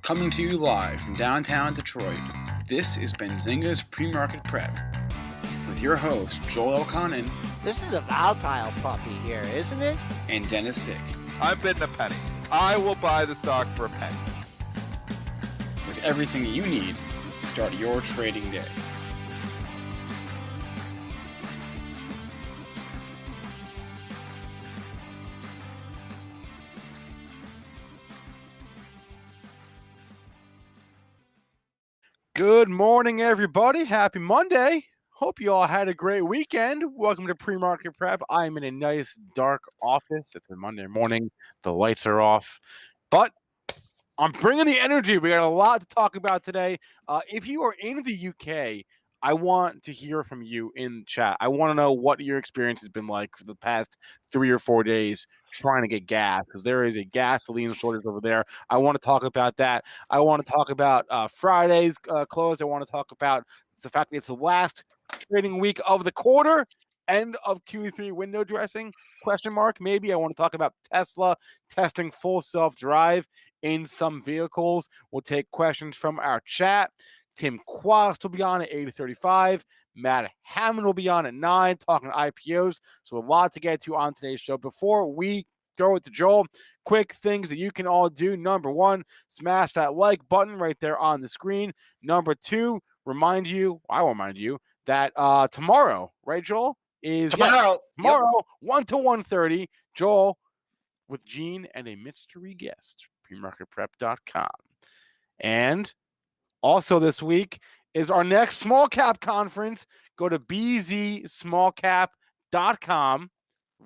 Coming to you live from downtown Detroit, this is Benzinga's PreMarket Prep with your host, Joel Elconin. This is a volatile puppy here, isn't it? And Dennis Dick. I'm bidding a penny. I will buy the stock for a penny. With everything you need to start your trading day. Good morning, everybody. Happy Monday. Hope you all had a great weekend. Welcome to PreMarket Prep. I'm in a nice dark office. It's a Monday morning. The lights are off, but I'm bringing the energy. We got a lot to talk about today. If you are in the UK, I want to hear from you in chat. I want to know what your experience has been like for the past 3 or 4 days trying to get gas, because there is a gasoline shortage over there. I want to talk about that. I want to talk about Friday's close. I want to talk about the fact that it's the last trading week of the quarter, end of Q3 window dressing, question mark. Maybe I want to talk about Tesla testing full self-drive in some vehicles. We'll take questions from our chat. Tim Quast will be on at 8:35. Matt Hammond will be on at 9 talking IPOs. So a lot to get to on today's show. Before we go to Joel, quick things that you can all do. Number one, smash that like button right there on the screen. Number two, I will remind you that tomorrow, right, Joel? Tomorrow, 1 to 1:30. Joel with Gene and a mystery guest. PreMarketPrep.com. And also this week is our next small cap conference. Go to bzsmallcap.com.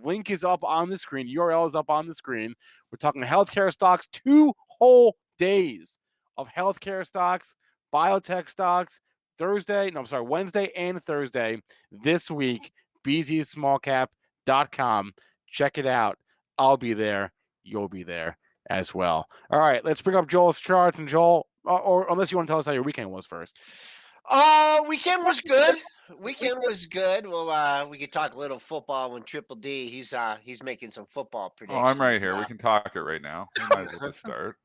Link is up on the screen. URL is up on the screen. We're talking healthcare stocks, 2 whole days of healthcare stocks, biotech stocks, Wednesday and Thursday this week. bzsmallcap.com. Check it out. I'll be there. You'll be there as well. All right, let's bring up Joel's charts. And Joel, or unless you want to tell us how your weekend was first. Weekend was good. Well, we could talk a little football when Triple D. He's making some football predictions. Oh, I'm right here. We can talk it right now. We might as well just start.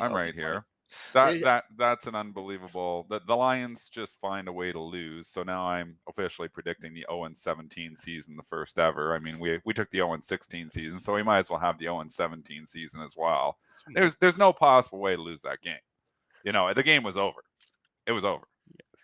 I'm right here. That's an unbelievable. The Lions just find a way to lose. So now I'm officially predicting the 0-17 season, the first ever. I mean, we took the 0-16 season, so we might as well have the 0-17 season as well. There's no possible way to lose that game. You know, the game was over. It was over.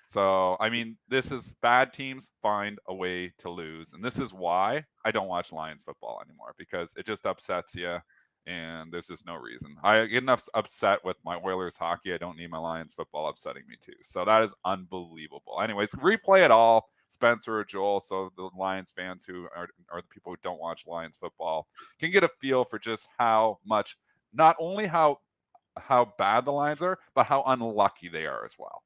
So, I mean, this is bad teams find a way to lose. And this is why I don't watch Lions football anymore, because it just upsets you. And there's just no reason. I get enough upset with my Oilers hockey. I don't need my Lions football upsetting me too. So that is unbelievable. Anyways, replay it all, Spencer or Joel, so the Lions fans who are the people who don't watch Lions football can get a feel for just how much, not only how bad the Lions are, but how unlucky they are as well.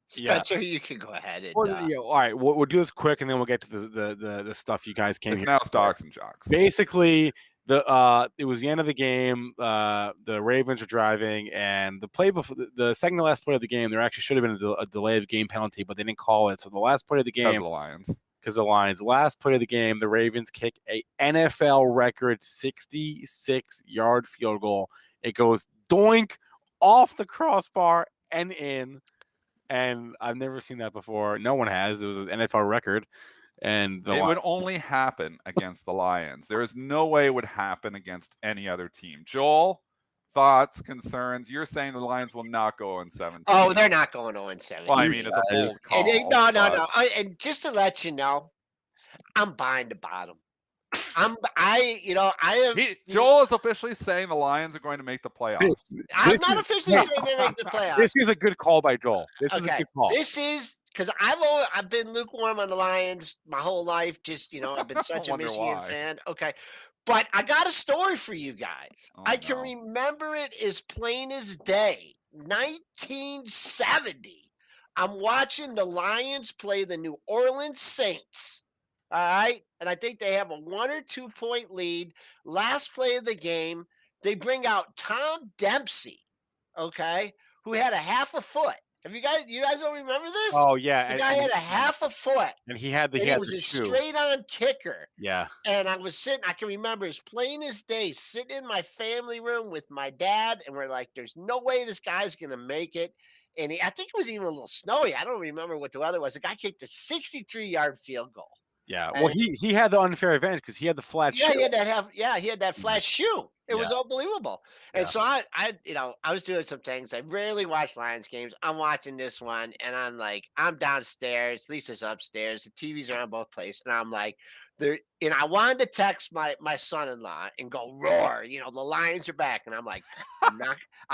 Spencer, you can go ahead. And, all right, we'll do this quick, and then we'll get to the stuff you guys came. It's now stocks and jocks. Basically, it was the end of the game. The Ravens were driving, and the play before the second to last play of the game, there actually should have been a delay of game penalty, but they didn't call it. So the last play of the game, because the Lions, last play of the game, the Ravens kick a NFL record 66-yard field goal. It goes doink off the crossbar and in. And I've never seen that before. No one has. It was an NFL record. And it would only happen against the Lions. There is no way it would happen against any other team. Joel, thoughts, concerns? You're saying the Lions will not go 0-17. Oh, they're not going 0-17. Well, I mean, it's a bold call. No. And just to let you know, I'm buying the bottom. Joel is officially saying the Lions are going to make the playoffs. I'm not officially saying they make the playoffs. This is a good call by Joel. This is a good call. This is because I've been lukewarm on the Lions my whole life. Just I've been such a Michigan fan. Okay, but I got a story for you guys. I can remember it as plain as day. 1970. I'm watching the Lions play the New Orleans Saints. All right. And I think they have a 1 or 2 point lead. Last play of the game, they bring out Tom Dempsey, okay, who had a half a foot. You guys don't remember this? Oh yeah, The guy had a half a foot, and he had the and it was a shoe. straight on kicker. Yeah. And I was sitting, I can remember as plain as day, sitting in my family room with my dad, and we're like, there's no way this guy's gonna make it. And I think it was even a little snowy. I don't remember what the weather was. The guy kicked a 63-yard field goal. Yeah. Well, he had the unfair advantage because he had the flat shoe. He had that flat shoe. It was unbelievable. And so I was doing some things. I rarely watch Lions games. I'm watching this one, and I'm like, I'm downstairs. Lisa's upstairs. The TVs are on both places, and I'm like, and I wanted to text my son-in-law and go, roar, the Lions are back. And I'm like, I'm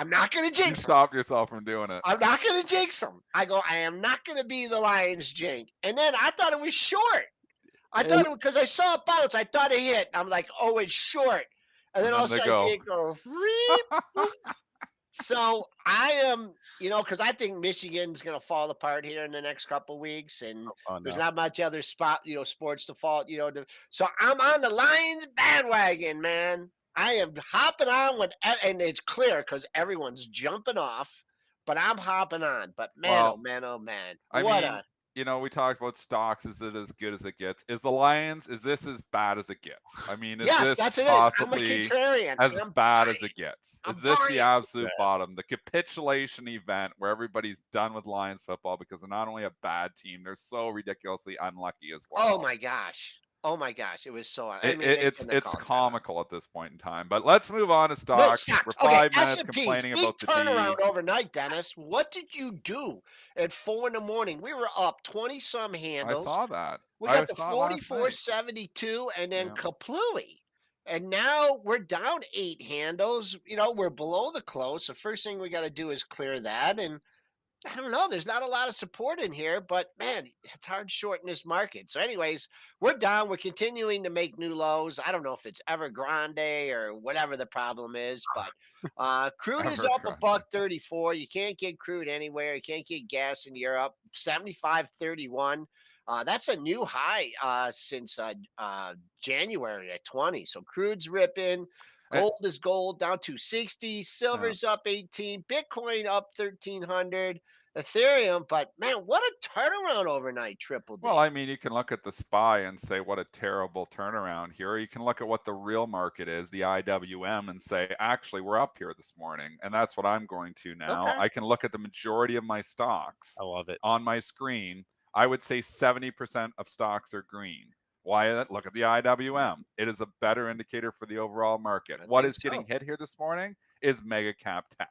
not gonna jinx them. You stopped yourself from doing it. I'm not gonna jinx them. I go, I am not gonna be the Lions jinx. And then I thought it was short. I thought it, because I saw it bounce, I thought it hit. I'm like, oh, it's short. And then all of a sudden I see it go, So I am, because I think Michigan's going to fall apart here in the next couple of weeks, and there's not much other sports to fall, so I'm on the Lions bandwagon, man. I am hopping on and it's clear because everyone's jumping off, but I'm hopping on. But man, oh man, we talked about stocks. Is it as good as it gets? Is the Lions? Is this as bad as it gets? I mean, is this possibly as bad as it gets? Is this the absolute bottom? The capitulation event where everybody's done with Lions football because they're not only a bad team, they're so ridiculously unlucky as well. Oh my gosh. It was so. It's comical at this point in time. But let's move on to stocks. We're 5 minutes complaining about the turnaround overnight, Dennis. What did you do at 4 a.m? We were up 20-some handles. I saw that. We got the 44.72, and then Kaplooey. And now we're down 8 handles. We're below the close. The first thing we got to do is clear that. And I don't know. There's not a lot of support in here, but man, it's hard short in this market. So anyways, we're down. We're continuing to make new lows. I don't know if it's Evergrande or whatever the problem is, but crude is up $1.34. You can't get crude anywhere. You can't get gas in Europe. 75.31. That's a new high since January at 20. So crude's ripping. Gold is gold down to 60. Silver's up 18. Bitcoin up 1,300. Ethereum, but man, what a turnaround overnight, Triple D. Well, I mean, you can look at the SPY and say, what a terrible turnaround here. Or you can look at what the real market is, the IWM, and say, actually, we're up here this morning. And that's what I'm going to now. Okay. I can look at the majority of my stocks. I love it. On my screen. I would say 70% of stocks are green. Why? Look at the IWM. It is a better indicator for the overall market. What is getting hit here this morning is mega cap tech.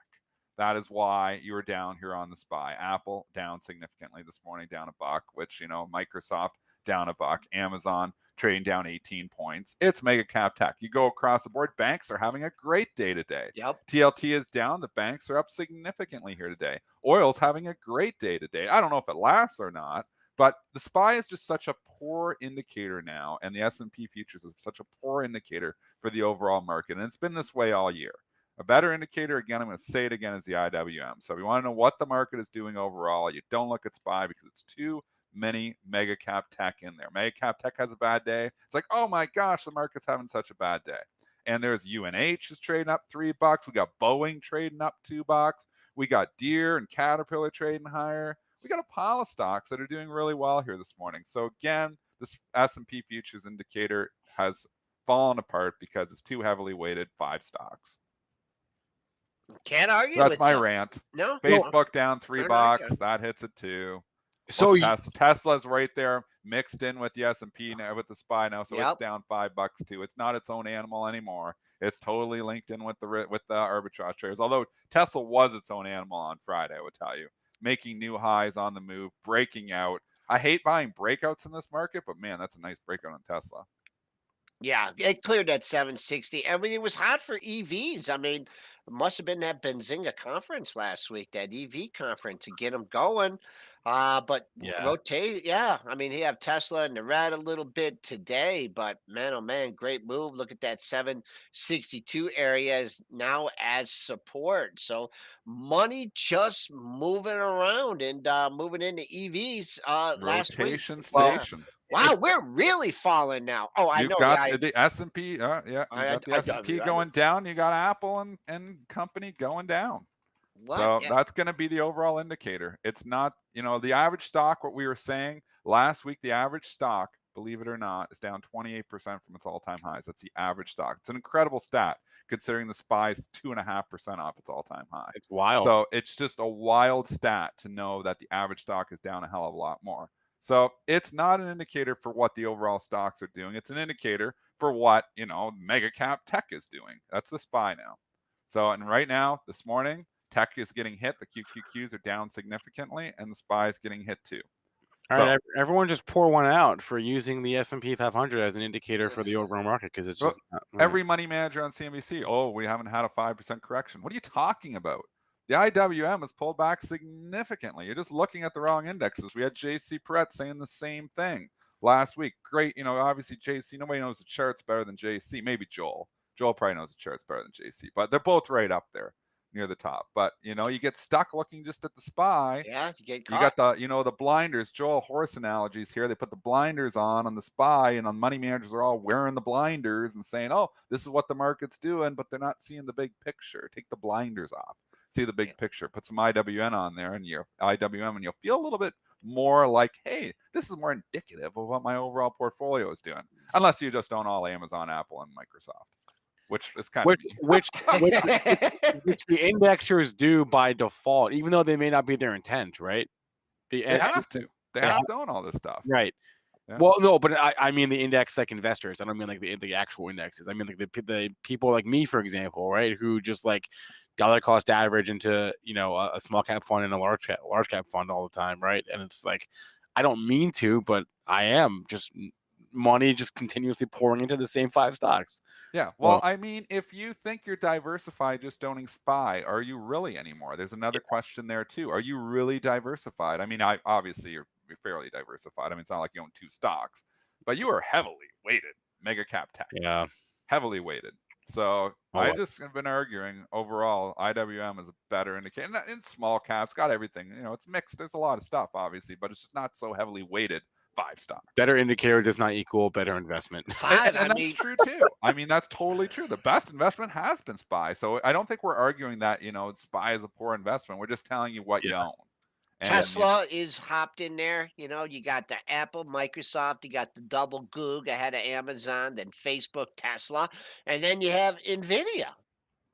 That is why you were down here on the SPY. Apple down significantly this morning, down $1, which, Microsoft down $1, Amazon trading down 18 points. It's mega cap tech. You go across the board, banks are having a great day today. Yep. TLT is down. The banks are up significantly here today. Oil's having a great day today. I don't know if it lasts or not, but the SPY is just such a poor indicator now, and the S&P futures is such a poor indicator for the overall market, and it's been this way all year. A better indicator, again, I'm going to say it again, is the IWM. So if you want to know what the market is doing overall, you don't look at SPY because it's too many mega cap tech in there. Mega cap tech has a bad day. It's like, oh my gosh, the market's having such a bad day. And there's UNH is trading up $3. We got Boeing trading up $2. We got Deere and Caterpillar trading higher. We got a pile of stocks that are doing really well here this morning. So again, this S&P futures indicator has fallen apart because it's too heavily weighted 5 stocks. Can't argue. That's my rant. No, Facebook down $3. That hits it too. So Tesla's right there, mixed in with the S&P now, with the SPY now, so it's down $5 too. It's not its own animal anymore. It's totally linked in with the arbitrage traders. Although Tesla was its own animal on Friday, I would tell you, making new highs on the move, breaking out. I hate buying breakouts in this market, but man, that's a nice breakout on Tesla. Yeah, it cleared at 760. I mean, it was hot for EVs. I mean, it must have been that Benzinga conference last week, that EV conference, to get them going. But rotate, I mean, he have Tesla in the red a little bit today, but man, oh man, great move. Look at that 762 area is now as support. So money just moving around and moving into EVs last week. Rotation station. Wow, we're really falling now. Oh, I know. You got the S&P. You got the S&P going down. You got Apple and company going down. So that's going to be the overall indicator. It's not, the average stock, what we were saying last week, the average stock, believe it or not, is down 28% from its all-time highs. That's the average stock. It's an incredible stat considering the SPY's 2.5% off its all-time high. It's wild. So it's just a wild stat to know that the average stock is down a hell of a lot more. So it's not an indicator for what the overall stocks are doing. It's an indicator for what, mega cap tech is doing. That's the SPY now. So, and right now, this morning, tech is getting hit. The QQQs are down significantly, and the SPY is getting hit too. All right, everyone just pour one out for using the S&P 500 as an indicator for the overall market because it's just every money manager on CNBC. Oh, we haven't had a 5% correction. What are you talking about? The IWM has pulled back significantly. You're just looking at the wrong indexes. We had JC Perrett saying the same thing last week. Great, obviously JC. Nobody knows the charts better than JC. Maybe Joel. Joel probably knows the charts better than JC, but they're both right up there near the top. But you get stuck looking just at the SPY. Yeah, you get caught. You got the blinders. Joel, horse analogies here. They put the blinders on the SPY, and on money managers are all wearing the blinders and saying, "Oh, this is what the market's doing," but they're not seeing the big picture. Take the blinders off. See the big picture. Put some IWM on there, and your IWM, and you'll feel a little bit more like, hey, this is more indicative of what my overall portfolio is doing. Unless you just own all Amazon, Apple, and Microsoft. Which is kind of which the indexers do by default, even though they may not be their intent, right? They have to. They have to own all this stuff, right? Yeah. Well, no, but I mean the index like investors. I don't mean like the actual indexes. I mean like the people like me, for example, right? Who just like dollar cost average into a small cap fund and a large cap fund all the time, right? And it's like I don't mean to, but I am just. Money just continuously pouring into the same 5 stocks. Yeah. Well, I mean, if you think you're diversified just owning SPY, are you really anymore? There's another question there too. Are you really diversified? I mean, obviously you're fairly diversified. I mean, it's not like you own 2 stocks, but you are heavily weighted mega cap tech. Yeah. Heavily weighted. So I just have been arguing overall IWM is a better indicator. In small caps, got everything. It's mixed. There's a lot of stuff, obviously, but it's just not so heavily weighted. 5 stocks. Better indicator does not equal better investment. And that's true too. I mean, that's totally true. The best investment has been SPY. So I don't think we're arguing that, SPY is a poor investment. We're just telling you what you own. And Tesla is hopped in there. You got the Apple, Microsoft, you got the double Goog ahead of Amazon, then Facebook, Tesla, and then you have NVIDIA.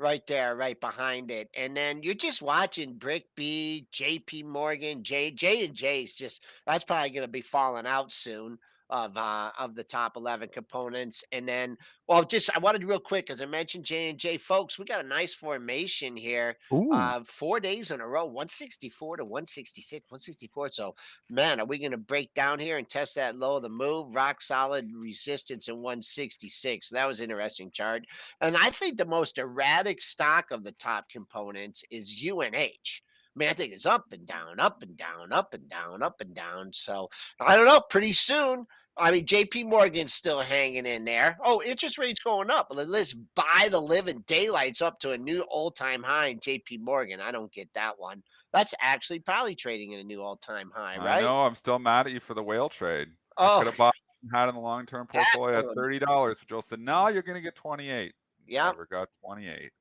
Right there, right behind it. And then you're just watching Brick B, JP Morgan, J&J is just, that's probably going to be falling out soon of the top 11 components. And then, I wanted real quick, as I mentioned J&J, folks, we got a nice formation here. 4 days in a row, 164 to 166, 164. So, man, are we going to break down here and test that low of the move? Rock solid resistance in 166. That was an interesting chart. And I think the most erratic stock of the top components is UNH. I mean, I think it's up and down, up and down, up and down, up and down. So I don't know. Pretty soon, I mean, JP Morgan's still hanging in there. Oh, interest rates going up. Let's buy the living daylights up to a new all-time high in JP Morgan. I don't get that one. That's actually probably trading at a new all-time high, right? I know. I'm still mad at you for the whale trade. I could have bought had in the long-term portfolio at $30. Joel said, no, you're going to get 28. Yeah. Never got 28.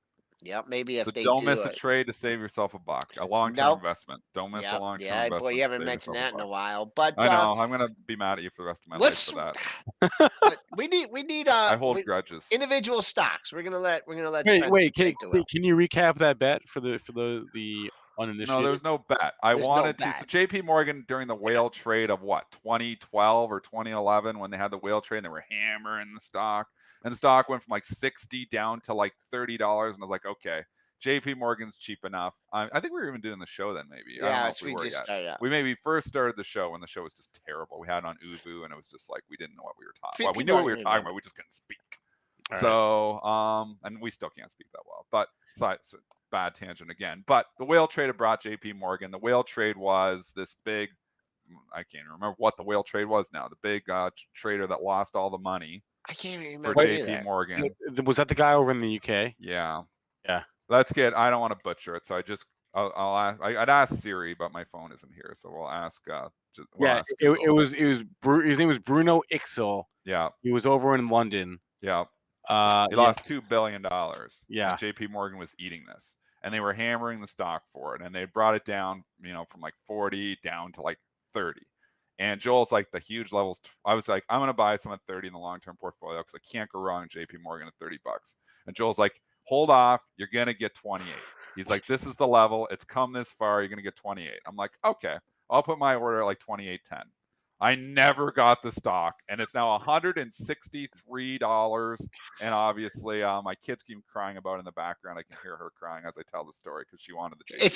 Yep, maybe if they don't miss a trade to save yourself a buck. A long-term investment. Don't miss a long-term investment. Boy, you haven't mentioned that in a while. But I know. I'm gonna be mad at you for the rest of my life for that. we need. I hold grudges. Individual stocks. We're gonna let. Wait. Can you recap that bet for the uninitiated? No, there was no bet. I wanted to. So JP Morgan during the whale trade of what 2012 or 2011 when they had the whale trade, and they were hammering the stock. And the stock went from like 60 down to like $30. And I was like, okay, JP Morgan's cheap enough. I think we were even doing the show then, maybe. Yeah, we maybe first started the show when the show was just terrible. We had it on Ubu, and it was just like we didn't know what we were talking about. We knew what we were talking about. We just couldn't speak. So, and we still can't speak that well. But it's a bad tangent again. But the whale trade had brought JP Morgan. The whale trade was this big, I can't remember what the whale trade was now. The big trader that lost all the money. I can't remember. For JP Morgan. Was that the guy over in the UK? Yeah. Yeah. I don't want to butcher it, so I'll ask. I'd ask Siri, but my phone isn't here, so we'll ask. His name was Bruno Ixel. Yeah. He was over in London. Yeah. He lost $2 billion. Yeah. And JP Morgan was eating this. and they were hammering the stock for it, and they brought it down, from like 40 down to like 30. And Joel's like, the huge levels. I was like, I'm going to buy some at 30 in the long-term portfolio because I can't go wrong in JP Morgan at $30. And Joel's like, hold off. You're going to get 28. He's like, this is the level. It's come this far. You're going to get 28. I'm like, okay, I'll put my order at like 28.10. I never got the stock, and it's now $163. And obviously, my kids keep crying about it in the background. I can hear her crying as I tell the story because she wanted the JP Morgan.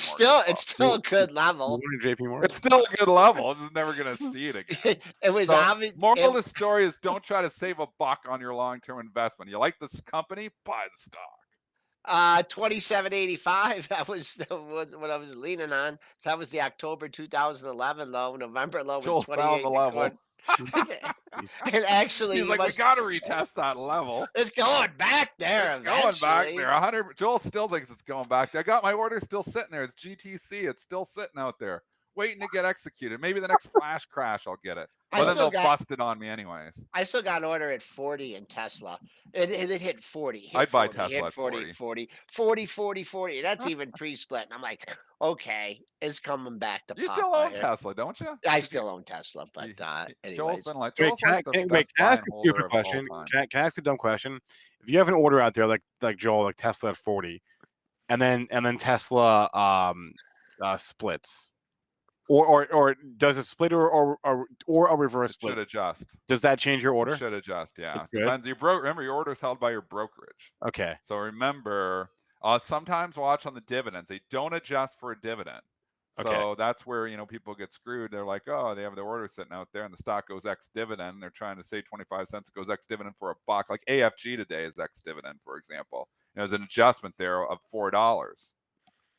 It's still a good level. JP Morgan. It's still a good level. This is never going to see it again. It was so, obvious. Moral of the story is don't try to save a buck on your long-term investment. You like this company? Buy the stock. 27.85. That was what I was leaning on. That was the October 2011 low. November low was 28. Found the level. And actually, he's like, we got to retest that level. It's going back there. It's going back there. 100. Joel still thinks it's going back there. I got my order still sitting there. It's GTC. It's still sitting out there, waiting to get executed. Maybe the next flash crash, I'll get it. But then they'll bust it on me anyways. I still got an order at 40 in Tesla. It hit 40. I'd buy Tesla at 40. 40. That's even pre-split. And I'm like, okay, it's coming back to You still own Tesla, don't you? I still own Tesla, but anyways. Joel's been like, can I ask a stupid question? Can I ask a dumb question? If you have an order out there like Joel, like Tesla at 40, and then Tesla splits. Or does it split or a reverse split? Should adjust. Does that change your order? It should adjust, yeah. Depends. Remember, your order is held by your brokerage. Okay. So remember, sometimes watch on the dividends. They don't adjust for a dividend. So that's where people get screwed. They're like, oh, they have their order sitting out there, and the stock goes X dividend. And they're trying to say 25 cents. It goes X dividend for $1. Like AFG today is X dividend, for example. There's an adjustment there of $4.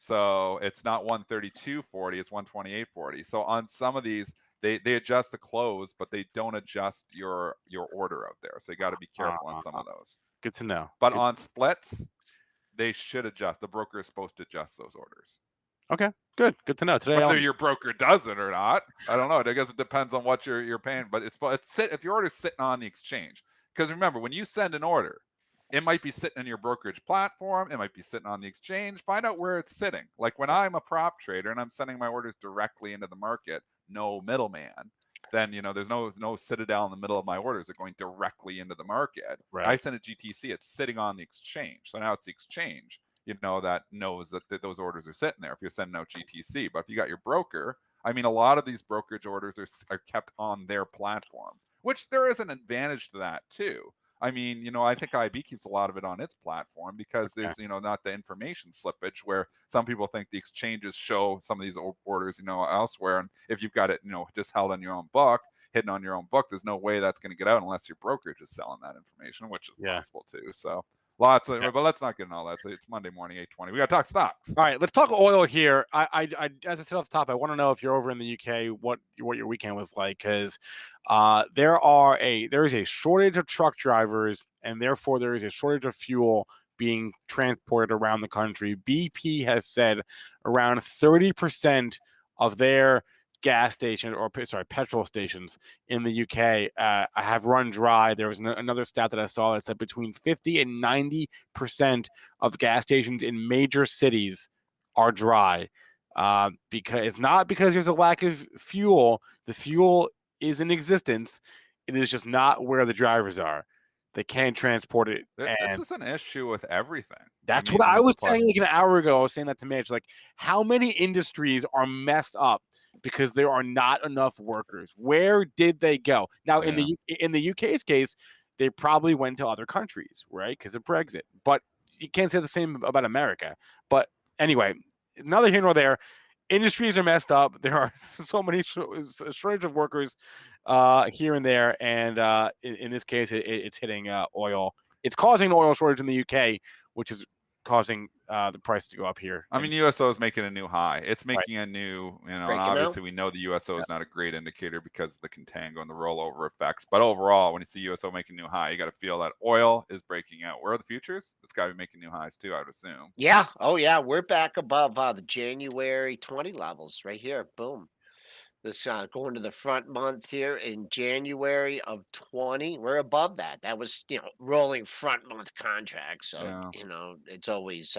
So it's not 132.40, it's 128.40. So on some of these, they adjust the close, but they don't adjust your order out there. So you got to be careful on some of those. Good to know. But on splits, they should adjust. The broker is supposed to adjust those orders. Okay, good to know. Today, whether your broker does it or not, I don't know. I guess it depends on what you're paying. But if your order's sitting on the exchange, because remember, when you send an order, it might be sitting in your brokerage platform. It might be sitting on the exchange. Find out where it's sitting. Like when I'm a prop trader and I'm sending my orders directly into the market, no middleman, then there's no citadel in the middle of my orders. They're going directly into the market. Right. I send a GTC. It's sitting on the exchange. So now it's the exchange, that knows that those orders are sitting there if you're sending out GTC. But if you got your broker, a lot of these brokerage orders are kept on their platform, which there is an advantage to that too. I think IB keeps a lot of it on its platform because there's, not the information slippage where some people think the exchanges show some of these orders, elsewhere. And if you've got it, just held on your own book, hidden on your own book, there's no way that's going to get out unless your brokerage is selling that information, which is possible too. So but let's not get into all that. It's Monday morning, 8:20. We got to talk stocks. All right, let's talk oil here. I as I said off the top, I want to know if you're over in the UK, what your weekend was like, because there is a shortage of truck drivers, and therefore there is a shortage of fuel being transported around the country. BP has said around 30% of their gas stations, petrol stations in the UK have run dry. There was another stat that I saw that said between 50 and 90% of gas stations in major cities are dry. Because it's not because there's a lack of fuel. The fuel is in existence. It is just not where the drivers are. They can't transport it. This is an issue with everything. That's what I was saying like an hour ago. I was saying that to Mitch. Like, how many industries are messed up because there are not enough workers? Where did they go? Now, in the UK's case, they probably went to other countries, right? Because of Brexit. But you can't say the same about America. But anyway, neither here nor there. Industries are messed up. There are so many shortage of workers here and there, and in this case, it's hitting oil. It's causing an oil shortage in the UK, which is causing the price to go up here. USO is making a new high. It's making a new, and obviously we know the USO is not a great indicator because of the contango and the rollover effects. But overall, when you see USO making a new high, you got to feel that oil is breaking out. Where are the futures? It's got to be making new highs too, I would assume. Yeah. Oh, yeah. We're back above the January 20 levels right here. Boom. This going to the front month here in January of 20. We're above that. That was, rolling front month contract. So, Yeah. it's always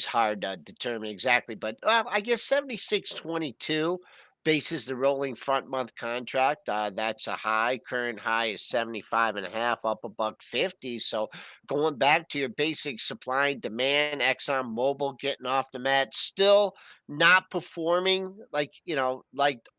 hard to determine exactly. But I guess 76.22 bases the rolling front month contract. That's a high. Current high is 75.5, up a buck 50. So going back to your basic supply and demand, Exxon Mobil getting off the mat, still not performing like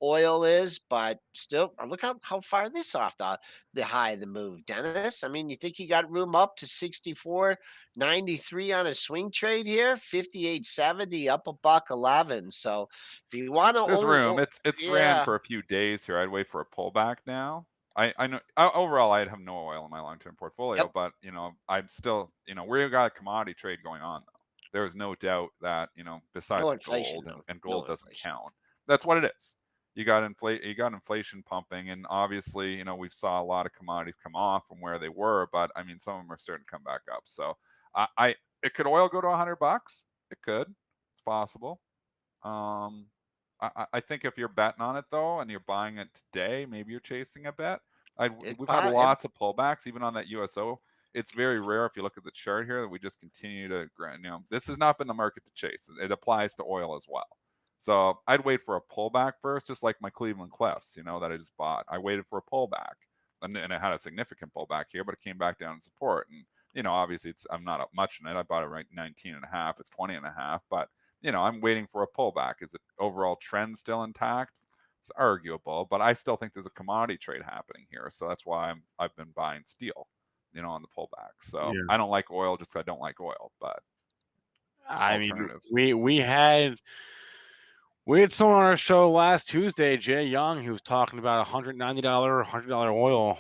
oil is, but still look how far this off the high of the move, Dennis. I mean, you think you got room up to 64.93 on a swing trade here, 58.70, up a buck 11. So if you want to There's room. It's ran yeah. for a few days here. I'd wait for a pullback now. I know overall I have no oil in my long-term portfolio, Yep. but I'm still, we've got a commodity trade going on though. There is no doubt that, besides No inflation, gold, and no gold doesn't inflation. count. That's what it is. You got inflation pumping, and obviously, we've saw a lot of commodities come off from where they were, but I mean some of them are starting to come back up. So could oil go to $100? It could. It's possible. I think if you're betting on it though, and you're buying it today, maybe you're chasing a bet. We've had lots of pullbacks, even on that USO. It's very rare if you look at the chart here that we just continue to grind. This has not been the market to chase. It applies to oil as well. So I'd wait for a pullback first, just like my Cleveland Cliffs, that I just bought. I waited for a pullback, and it had a significant pullback here, but it came back down in support. And obviously I'm not up much in it. I bought it right 19.5. It's 20.5, but I'm waiting for a pullback. Is the overall trend still intact? It's arguable, but I still think there's a commodity trade happening here. So that's why I've been buying steel, on the pullback. So Yeah. I don't like oil just because I don't like oil, but I mean, alternatives. we had someone on our show last Tuesday, Jay Young, who was talking about $190, $100 oil,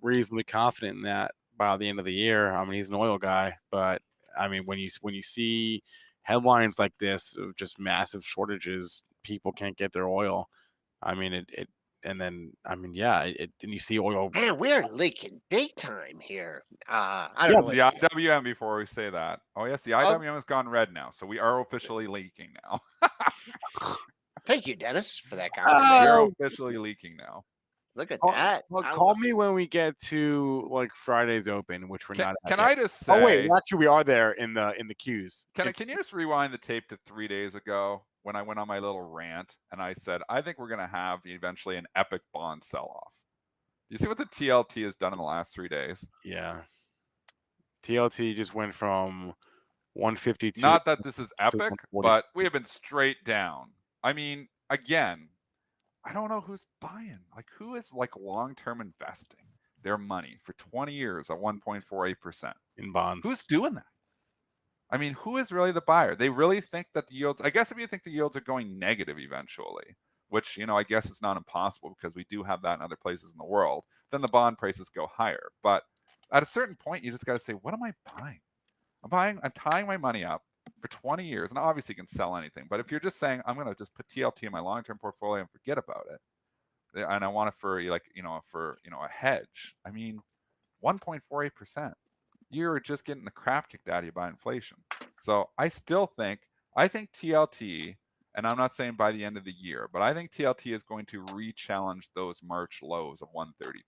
reasonably confident in that by the end of the year. I mean, he's an oil guy, but I mean, when you see headlines like this of just massive shortages, people can't get their oil. I mean, and you see oil. Man, we're leaking big time here. I don't know. The IWM before we say that. Oh yes, the IWM has gone red now, so we are officially leaking now. Thank you, Dennis, for that compliment. We are officially leaking now. Look at that. Well, call me when we get to like Friday's open, which we're not. Can I just say? Oh wait, actually, we are there in the queues. Can you just rewind the tape to 3 days ago when I went on my little rant and I said I think we're going to have eventually an epic bond sell-off. You see what the TLT has done in the last 3 days? Yeah, TLT just went from 152. Not that this is epic, but we have been straight down. I mean, again, I don't know who's buying. Like, who is like long-term investing their money for 20 years at 1.48% in bonds? Who's doing that? I mean, who is really the buyer? They really think that the yields, I guess if you think the yields are going negative eventually, which, I guess it's not impossible because we do have that in other places in the world, then the bond prices go higher. But at a certain point, you just got to say, what am I buying? I'm tying my money up for 20 years, and obviously you can sell anything. But if you're just saying, I'm going to just put TLT in my long-term portfolio and forget about it, and I want it for a hedge. I mean, 1.48%. You're just getting the crap kicked out of you by inflation. So I think TLT, and I'm not saying by the end of the year, but I think TLT is going to re-challenge those March lows of 133.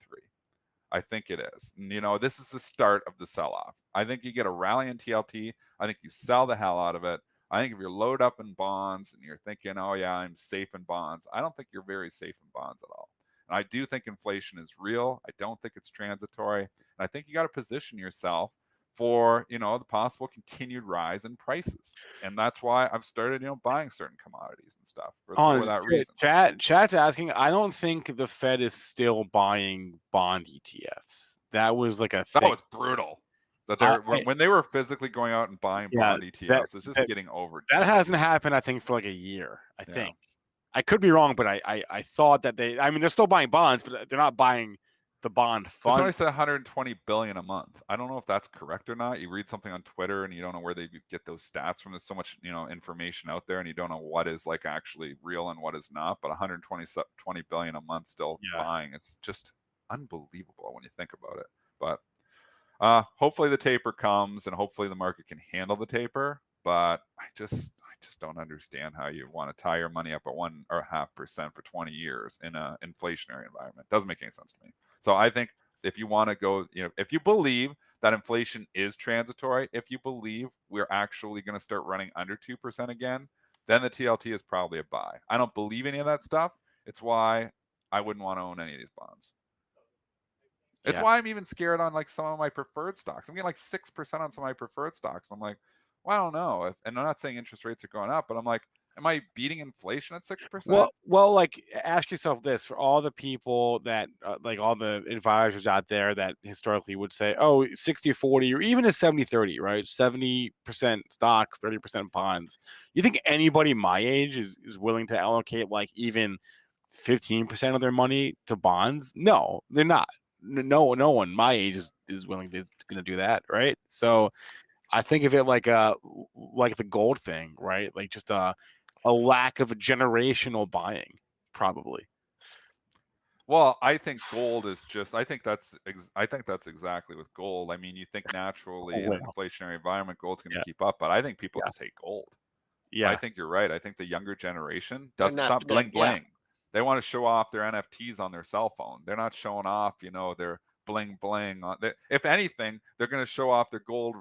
I think it is. And, this is the start of the sell-off. I think you get a rally in TLT. I think you sell the hell out of it. I think if you're loaded up in bonds and you're thinking, oh yeah, I'm safe in bonds, I don't think you're very safe in bonds at all. And I do think inflation is real. I don't think it's transitory. And I think you got to position yourself for, the possible continued rise in prices. And that's why I've started, buying certain commodities and stuff for that reason. Chat's asking, I don't think the Fed is still buying bond ETFs. That was like a thing. That was brutal. That when they were physically going out and buying bond ETFs, it's just getting over. That hasn't happened, I think, for like a year, I think. I could be wrong, but I thought that they're still buying bonds, but they're not buying the bond fund. Somebody said 120 billion a month. I don't know if that's correct or not. You read something on Twitter and you don't know where they get those stats from. There's so much, information out there, and you don't know what is like actually real and what is not. But 120 billion a month still buying. It's just unbelievable when you think about it. But hopefully the taper comes, and hopefully the market can handle the taper. But I just just don't understand how you want to tie your money up at 1.5% for 20 years in an inflationary environment. Doesn't make any sense to me. So I think if you want to go, if you believe that inflation is transitory, if you believe we're actually going to start running under 2% again, then the TLT is probably a buy. I don't believe any of that stuff. It's why I wouldn't want to own any of these bonds. It's why I'm even scared on like some of my preferred stocks. I'm getting like 6% on some of my preferred stocks. I'm like, well, I don't know. And I'm not saying interest rates are going up, but I'm like, am I beating inflation at 6%? Well, like ask yourself this: for all the people that, like all the advisors out there that historically would say, oh, 60-40 or even a 70-30, right? 70% stocks, 30% bonds. You think anybody my age is willing to allocate like even 15% of their money to bonds? No, they're not. No one my age is willing to do that, right? So I think of it like the gold thing, right? Like just a lack of a generational buying, probably. Well, I think gold is just. I think that's exactly with gold. I mean, you think naturally in an inflationary environment, gold's going to keep up, but I think people just hate gold. Yeah, I think you're right. I think the younger generation doesn't stop bling bling. They want to show off their NFTs on their cell phone. They're not showing off, their bling bling. If anything, they're going to show off their gold,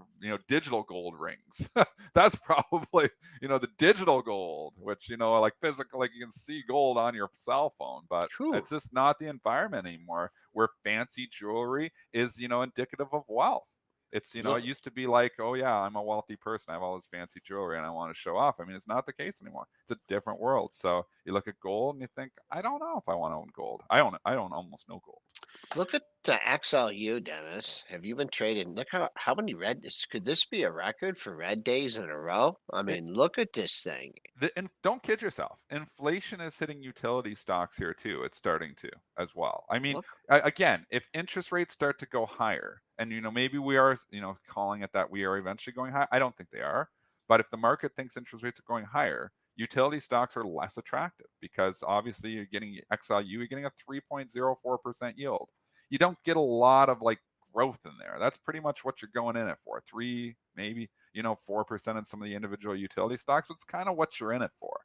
digital gold rings. That's probably, the digital gold, which, like physical, like you can see gold on your cell phone, but it's just not the environment anymore where fancy jewelry is, indicative of wealth. It's, it used to be like, oh yeah, I'm a wealthy person. I have all this fancy jewelry and I want to show off. I mean, it's not the case anymore. It's a different world. So you look at gold and you think, I don't know if I want to own gold. I own almost no gold. Look at the XLU, Dennis. Have you been trading? Look how many red. Could this be a record for red days in a row? I mean, look at this thing. And don't kid yourself. Inflation is hitting utility stocks here too. It's starting to as well. I mean, again, if interest rates start to go higher, and maybe we are, calling it that we are eventually going high. I don't think they are. But if the market thinks interest rates are going higher, utility stocks are less attractive because obviously you're getting XLU, you're getting a 3.04% yield. You don't get a lot of like growth in there. That's pretty much what you're going in it for. 3, maybe, 4% in some of the individual utility stocks. It's kind of what you're in it for.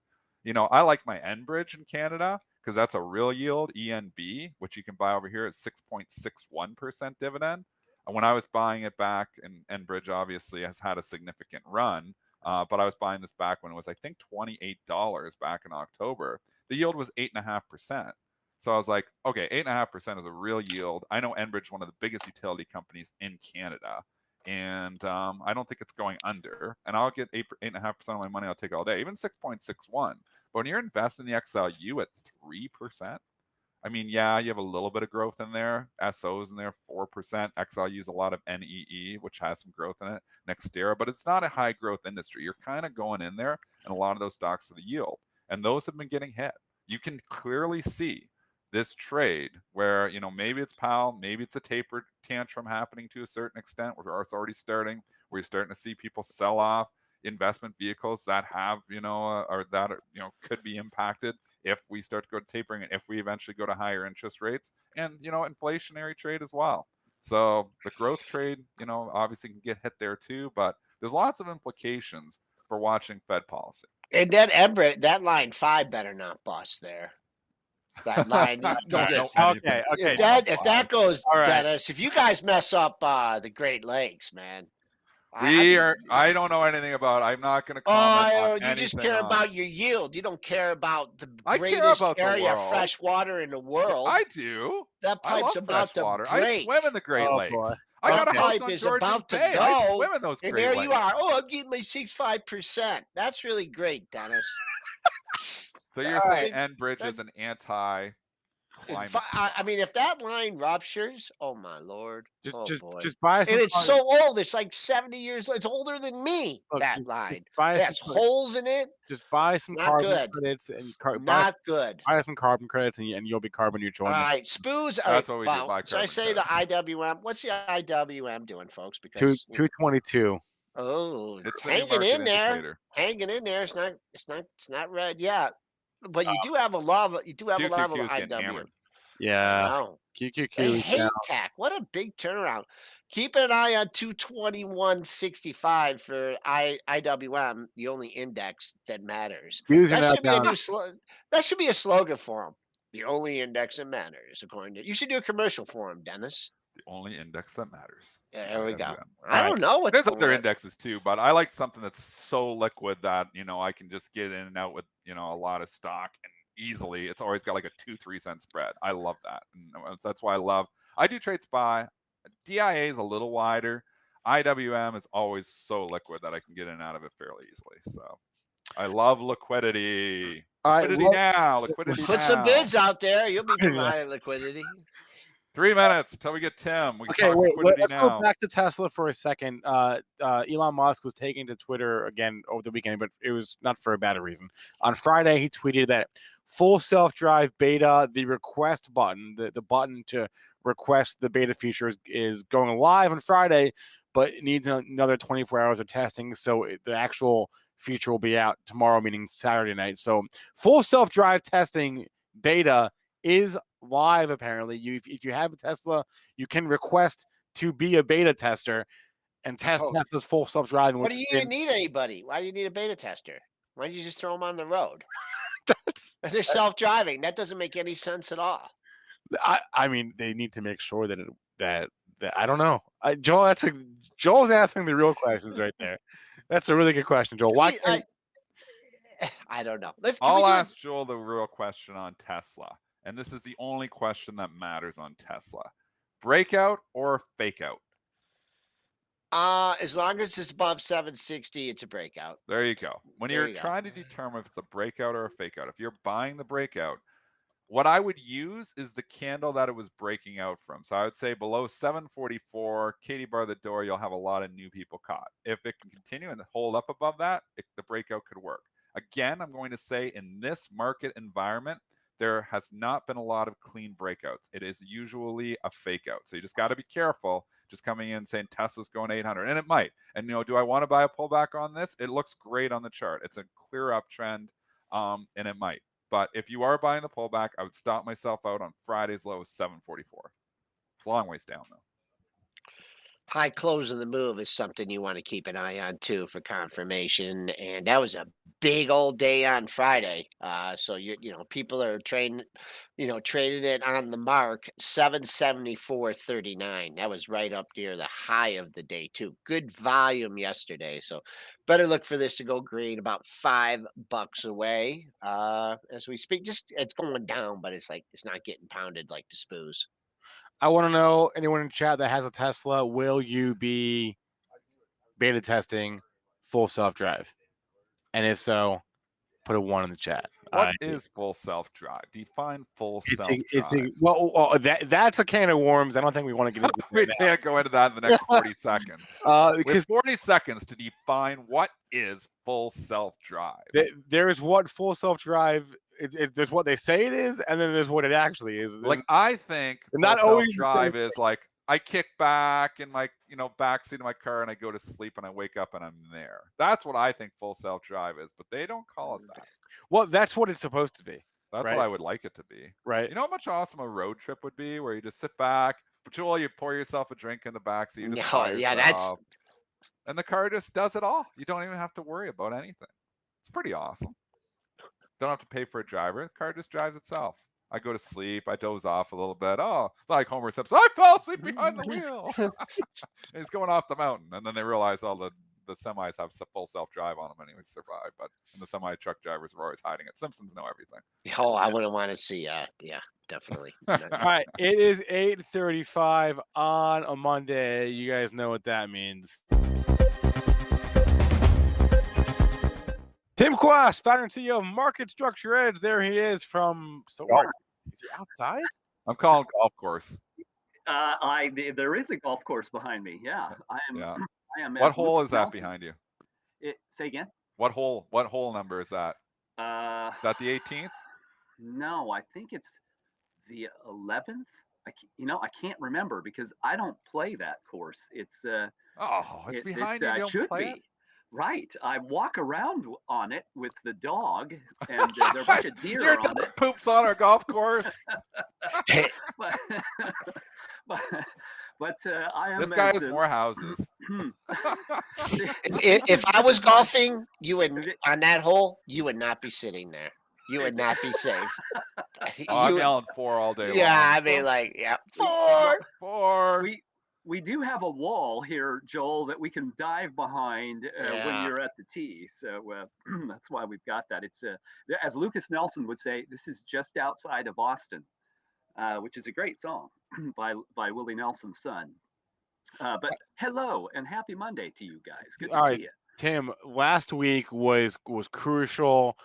I like my Enbridge in Canada because that's a real yield, ENB, which you can buy over here at 6.61% dividend. And when I was buying it back, and Enbridge obviously has had a significant run, but I was buying this back when it was, I think, $28 back in October. The yield was 8.5%. So I was like, okay, 8.5% is a real yield. I know Enbridge is one of the biggest utility companies in Canada, and I don't think it's going under. And I'll get 8.5% of my money. I'll take all day, even 6.61. But when you're investing the XLU at 3%, I mean, yeah, you have a little bit of growth in there. SOs in there, 4%. XLU use a lot of NEE, which has some growth in it. Nextera, but it's not a high growth industry. You're kind of going in there and a lot of those stocks for the yield. And those have been getting hit. You can clearly see this trade where, maybe it's Powell, maybe it's a taper tantrum happening to a certain extent, where it's already starting, where you're starting to see people sell off investment vehicles that have, or that, could be impacted if we start to go to tapering and if we eventually go to higher interest rates and, inflationary trade as well. So the growth trade, obviously can get hit there too, but there's lots of implications for watching Fed policy. And then Everett, that line 5 better not bust there. That line. Don't know anything. Okay. If that goes, right, Dennis, if you guys mess up the Great Lakes, man. I don't know anything about it. I'm not going to comment on anything. You just care about your yield. You don't care about the greatest area of fresh water in the world. I do. That pipe's about to break. I swim in the Great Lakes. Boy. I got a house on Georgian Bay. I swim in those Great Lakes. And there you are. Oh, I'm getting my 65%. That's really great, Dennis. So you're saying Enbridge is an anti-climate? I mean, if that line ruptures, oh my Lord, just buy some. And it's so old; it's like 70 years old. It's older than me. Look, that line has holes in it. Just buy some carbon credits and not good. Buy some carbon credits and you'll be carbon neutral. All right, SPOOs. That's what we do. Buy so I say credits. The IWM. What's the IWM doing, folks? Because 222. Oh, it's hanging in there. Hanging in there. It's not red yet. But you do have a lot of IW. Yeah. QQQ. I hate TAC. What a big turnaround. Keep an eye on 221.65 for IWM, the only index that matters. Using That should be a down. new that should be a slogan for them. The only index that matters, according to you. Should do a commercial for him, Dennis. The only index that matters. There we go. IWM. I don't know what's There's going other on. indexes too, but I like something that's so liquid that I can just get in and out with a lot of stock and easily. It's always got like a 2-3 cent spread. I love that, and that's why I do trade SPY. DIA is a little wider. IWM is always so liquid that I can get in and out of it fairly easily. So I love liquidity. Liquidity now. Liquidity Put some bids out there. You'll be providing liquidity. 3 minutes till we get Tim. We can talk wait, liquidity let's now. go back to Tesla for a second. Elon Musk was taking to Twitter again over the weekend, but it was not for a bad reason. On Friday, he tweeted that full self-drive beta, the request button, the button to request the beta feature is going live on Friday, but it needs another 24 hours of testing. So the actual feature will be out tomorrow, meaning Saturday night. So full self-drive testing beta is live. Apparently, if you have a Tesla, you can request to be a beta tester and test Tesla's full self-driving. What do you even need anybody? Why do you need a beta tester? Why don't you just throw them on the road? They're self-driving. That doesn't make any sense at all. I mean, they need to make sure that I don't know. Joel's asking the real questions right there. That's a really good question, Joel. Why? I don't know. I'll ask Joel the real question on Tesla, and this is the only question that matters on Tesla: breakout or fake out? As long as it's above 760, it's a breakout. There you go. When you're trying to determine if it's a breakout or a fake out, if you're buying the breakout, what I would use is the candle that it was breaking out from. So I would say below 744, Katie bar the door, you'll have a lot of new people caught. If it can continue and hold up above that, the breakout could work. Again, I'm going to say in this market environment, there has not been a lot of clean breakouts. It is usually a fake out. So you just got to be careful just coming in saying Tesla's going 800, and it might. And do I want to buy a pullback on this? It looks great on the chart. It's a clear uptrend, and it might. But if you are buying the pullback, I would stop myself out on Friday's low of 744. It's a long ways down, though. High close of the move is something you want to keep an eye on, too, for confirmation. And that was a big old day on Friday. So, people are trading it on the mark, 774.39. That was right up near the high of the day, too. Good volume yesterday. So, better look for this to go green, about $5 away as we speak. Just it's going down, but it's not getting pounded like the spoos. I want to know, anyone in chat that has a Tesla, will you be beta testing full self-drive? And if so, put a 1 in the chat. What is full self-drive? Define full self-drive. That's a can of worms. I don't think we want to get into it. We can't go into that in the next 40 seconds. With 40 seconds to define what is full self-drive. There is what full self-drive. There's what they say it is, and then there's what it actually is. I think not full always self-drive is I kick back in my backseat of my car and I go to sleep and I wake up and I'm there. That's what I think full self-drive is, but they don't call it that. Well, that's what it's supposed to be. That's what I would like it to be. Right. You know how much awesome a road trip would be, where you just sit back, Joel, you pour yourself a drink in the backseat, you just and the car just does it all. You don't even have to worry about anything. It's pretty awesome. Don't have to pay for a driver. The car just drives itself. I go to sleep. I doze off a little bit. Oh, it's like Homer Simpson. I fell asleep behind the wheel. He's going off the mountain. And then they realize all the semis have full self-drive on them and he would survive. But the semi-truck drivers were always hiding it. Simpsons know everything. Oh, I wouldn't want to see. Yeah, definitely. All right. It is 8:35 on a Monday. You guys know what that means. Tim Quast, founder and CEO of Market Structure Edge. There he is from somewhere. Is he outside? I'm calling golf course. There is a golf course behind me. Yeah, I am. Yeah. I am. What hole is that behind you? Say again. What hole? What hole number is that? Is that the 18th? No, I think it's the 11th. I can't remember because I don't play that course. It's it's behind you. You don't should play be. it? Right. I walk around on it with the dog, and there are a bunch of deer Your on dog it. poops on our golf course. but But I am. This guy has more houses. If I was golfing, you would on that hole. You would not be sitting there. You would not be safe. I'm yelling 4 all day long. Yeah, I mean, like, yeah, 4. We do have a wall here, Joel, that we can dive behind when Yeah. you're at the tee. So that's why we've got that. It's as Lucas Nelson would say, this is just outside of Austin, which is a great song by Willie Nelson's son. But hello and happy Monday to you guys. Good to see you. Tim, last week was crucial.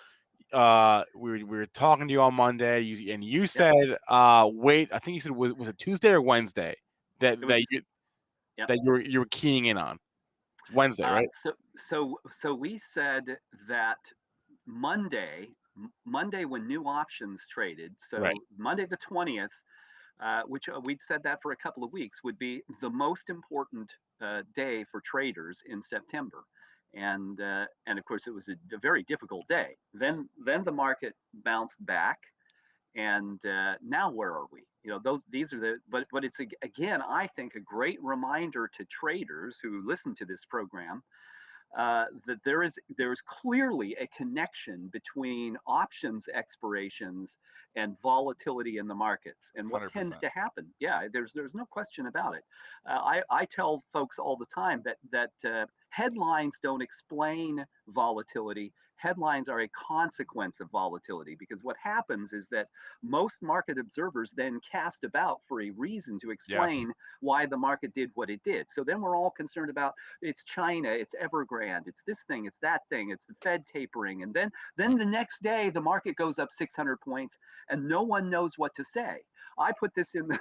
We were talking to you on Monday, and you said, wait, I think you said was it Tuesday or Wednesday that you were keying in on? Wednesday, right? So we said that Monday when new options traded, so right. Monday the 20th, which we'd said that for a couple of weeks, would be the most important day for traders in September. And of course, it was a very difficult day. Then the market bounced back, and now where are we? These are but it's again, I think, a great reminder to traders who listen to this program that there is clearly a connection between options expirations and volatility in the markets. And what 100%. Tends to happen, there's no question about it. I tell folks all the time that headlines don't explain volatility. Headlines are a consequence of volatility, because what happens is that most market observers then cast about for a reason to explain why the market did what it did. So then we're all concerned about it's China, it's Evergrande, it's this thing, it's that thing, it's the Fed tapering. And then the next day, the market goes up 600 points and no one knows what to say. I put this in the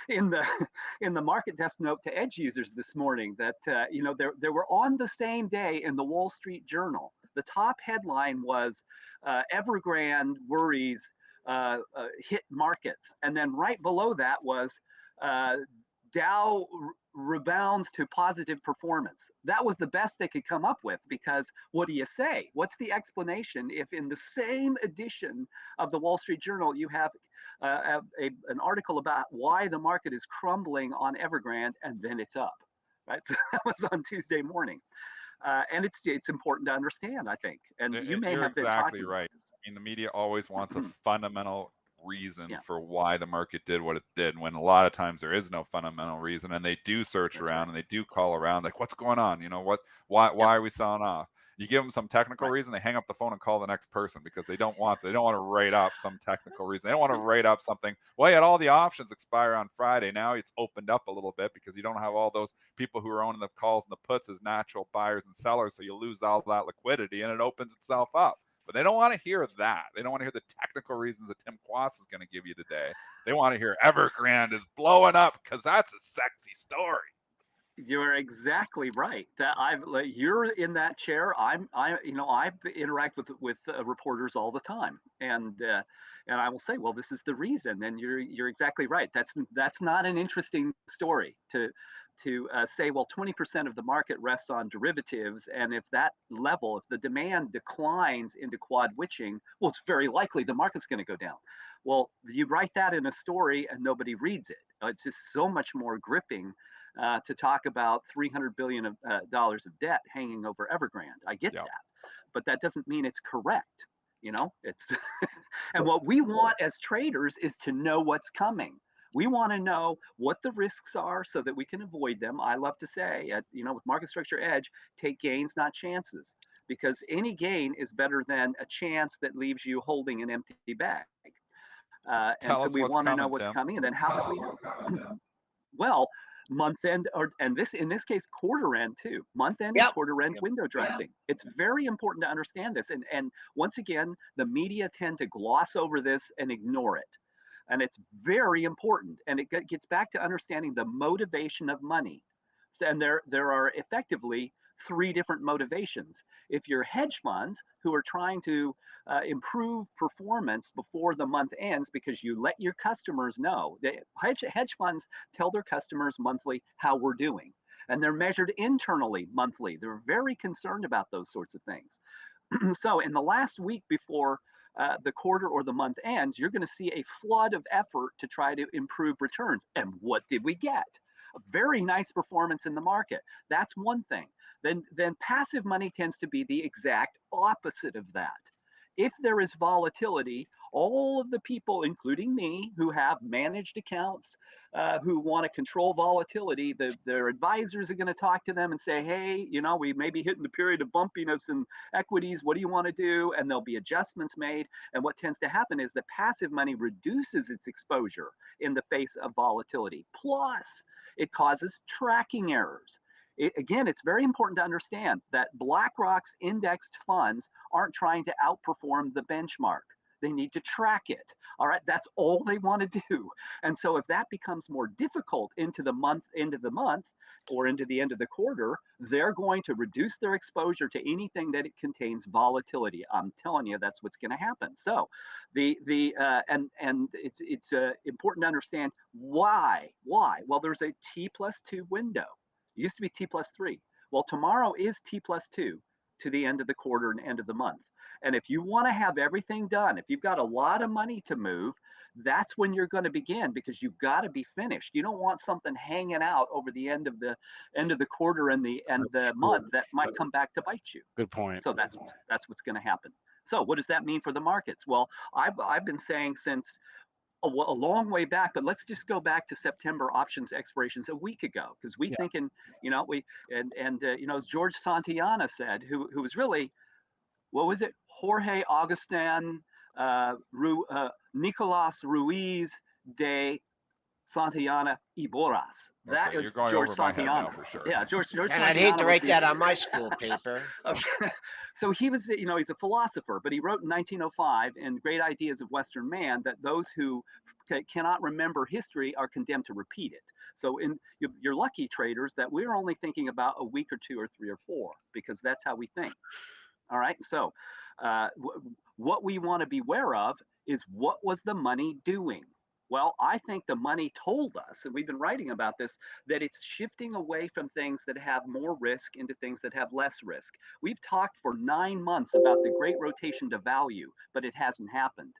in the market desk note to edge users this morning that there were on the same day in the Wall Street Journal. The top headline was Evergrande worries hit markets, and then right below that was Dow rebounds to positive performance. That was the best they could come up with, because what do you say? What's the explanation if in the same edition of the Wall Street Journal you have an article about why the market is crumbling on Evergrande and then it's up, right? So that was on Tuesday morning. And it's important to understand, I think. And you may have been exactly talking right. about this. I mean, the media always wants a fundamental reason for why the market did what it did, when a lot of times there is no fundamental reason, and they do search around and they do call around, like, what's going on? Why are we selling off? You give them some technical reason, they hang up the phone and call the next person, because they don't want to write up some technical reason. They don't want to write up something. Well, you had all the options expire on Friday. Now it's opened up a little bit because you don't have all those people who are owning the calls and the puts as natural buyers and sellers. So you lose all that liquidity and it opens itself up. But they don't want to hear that. They don't want to hear the technical reasons that Tim Quast is going to give you today. They want to hear Evergrande is blowing up, because that's a sexy story. You're exactly right. That you're in that chair. I interact with reporters all the time, and I will say, well, this is the reason. And you're exactly right. That's not an interesting story to say, well, 20% of the market rests on derivatives, and if that level, if the demand declines into quad witching, well, it's very likely the market's going to go down. Well, you write that in a story and nobody reads it. It's just so much more gripping to talk about $300 billion of debt hanging over Evergrande. I get that, but that doesn't mean it's correct. It's and what we want as traders is to know what's coming. We want to know what the risks are so that we can avoid them. I love to say, with Market Structure Edge, take gains, not chances, because any gain is better than a chance that leaves you holding an empty bag. And so we want to know what's coming, and then how do we know? Well, month end, in this case, quarter end too. Month end and quarter end window dressing. It's very important to understand this. And once again, the media tend to gloss over this and ignore it. And it's very important. And it gets back to understanding the motivation of money. So, and there are effectively 3 different motivations. If you're hedge funds who are trying to improve performance before the month ends, because you let your customers know, hedge funds tell their customers monthly how we're doing, and they're measured internally monthly. They're very concerned about those sorts of things. So in the last week before the quarter or the month ends, you're going to see a flood of effort to try to improve returns. And what did we get? very nice performance in the market. That's one thing. Then passive money tends to be the exact opposite of that. If there is volatility, all of the people, including me, who have managed accounts, who want to control volatility, their advisors are going to talk to them and say, hey, we may be hitting the period of bumpiness in equities. What do you want to do? And there'll be adjustments made. And what tends to happen is the passive money reduces its exposure in the face of volatility. Plus, it causes tracking errors. Again, it's very important to understand that BlackRock's indexed funds aren't trying to outperform the benchmark. They need to track it. All right, that's all they want to do. And so if that becomes more difficult into the month, or into the end of the quarter, they're going to reduce their exposure to anything that it contains volatility. I'm telling you, that's what's going to happen. So it's important to understand why. Well, there's a T+2 window. It used to be T+3. Well, tomorrow is T+2 to the end of the quarter and end of the month. And if you want to have everything done, if you've got a lot of money to move, that's when you're going to begin, because you've got to be finished. You don't want something hanging out over the end of the quarter and the month that might come back to bite you. Good point. So that's what's going to happen. So what does that mean for the markets? Well, I've been saying since a long way back, but let's just go back to September options expirations a week ago, because thinking, as George Santayana said, who was really, what was it? Jorge Agustin Nicolas Ruiz de Santayana y Boras. That okay, is you're going George over my head now Santayana. for sure. Yeah, George And Santayana I'd hate to write was that on my school paper. Okay. So he was, he's a philosopher, but he wrote in 1905 in Great Ideas of Western Man that those who cannot remember history are condemned to repeat it. So you're lucky, traders, that we're only thinking about a week or two or three or four, because that's how we think. All right. So what we want to be aware of is, what was the money doing? Well, I think the money told us, and we've been writing about this, that it's shifting away from things that have more risk into things that have less risk. We've talked for 9 months about the great rotation to value, but it hasn't happened.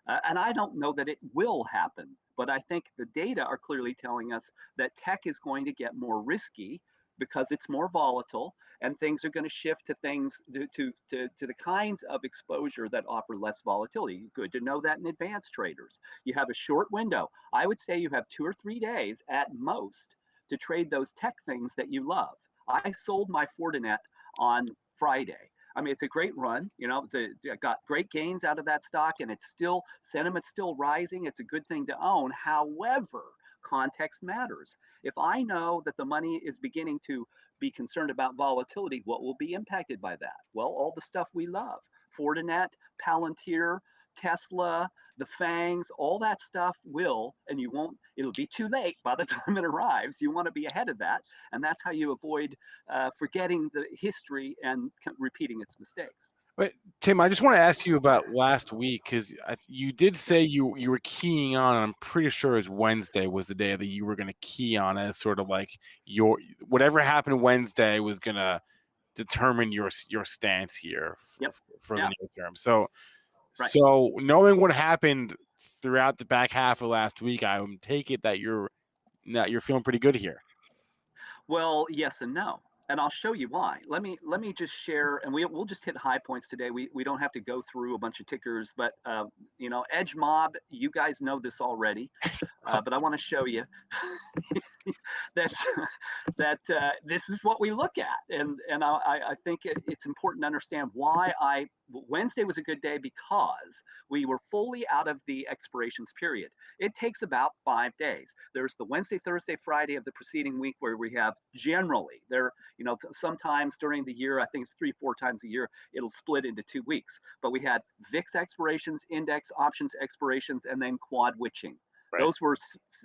And I don't know that it will happen, but I think the data are clearly telling us that tech is going to get more risky because it's more volatile, and things are going to shift to things to the kinds of exposure that offer less volatility. Good to know that in advance, traders. You have a short window. I would say you have 2 or 3 days at most to trade those tech things that you love. I sold my Fortinet on Friday. I mean, it's a great run. I got great gains out of that stock, and sentiment's still rising. It's a good thing to own. However, context matters. If I know that the money is beginning to be concerned about volatility, what will be impacted by that? Well, all the stuff we love: Fortinet, Palantir, Tesla, the FANGs, all that stuff will, and it'll be too late by the time it arrives. You want to be ahead of that, and that's how you avoid forgetting the history and repeating its mistakes. But Tim, I just want to ask you about last week, because you did say you were keying on. I'm pretty sure it was Wednesday was the day that you were going to key on, as sort of like whatever happened Wednesday was going to determine your stance here for the near term. So, So knowing what happened throughout the back half of last week, I would take it that you're feeling pretty good here. Well, yes and no. And I'll show you why. Let me just share, and we'll just hit high points today. We don't have to go through a bunch of tickers, but Edge Mob, you guys know this already, but I want to show you that this is what we look at, and I think it's important to understand why Wednesday was a good day, because we were fully out of the expirations period. It takes about 5 days. There's the Wednesday, Thursday, Friday of the preceding week where we have generally sometimes during the year, I think it's 3-4 times a year, it'll split into 2 weeks. But we had VIX expirations, index options expirations, and then quad witching. Right. Those were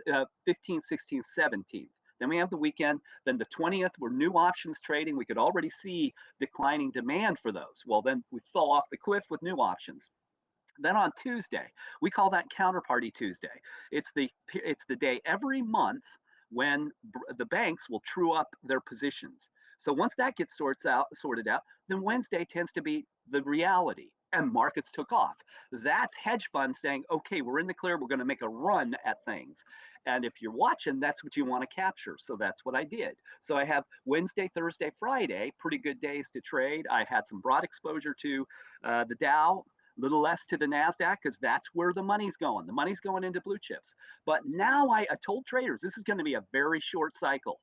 15th, 16th, 17th. Then we have the weekend. Then the 20th were new options trading. We could already see declining demand for those. Well, then we fell off the cliff with new options. Then on Tuesday, we call that Counterparty Tuesday. It's the day every month when the banks will true up their positions. So once that gets sorted out, then Wednesday tends to be the reality. and markets took off. That's hedge funds saying, okay, we're in the clear, we're going to make a run at things. And if you're watching, that's what you want to capture. So that's what I did. So I have Wednesday, Thursday, Friday, pretty good days to trade. I had some broad exposure to the Dow, a little less to the NASDAQ, because that's where the money's going. The money's going into blue chips. But now I told traders, this is going to be a very short cycle,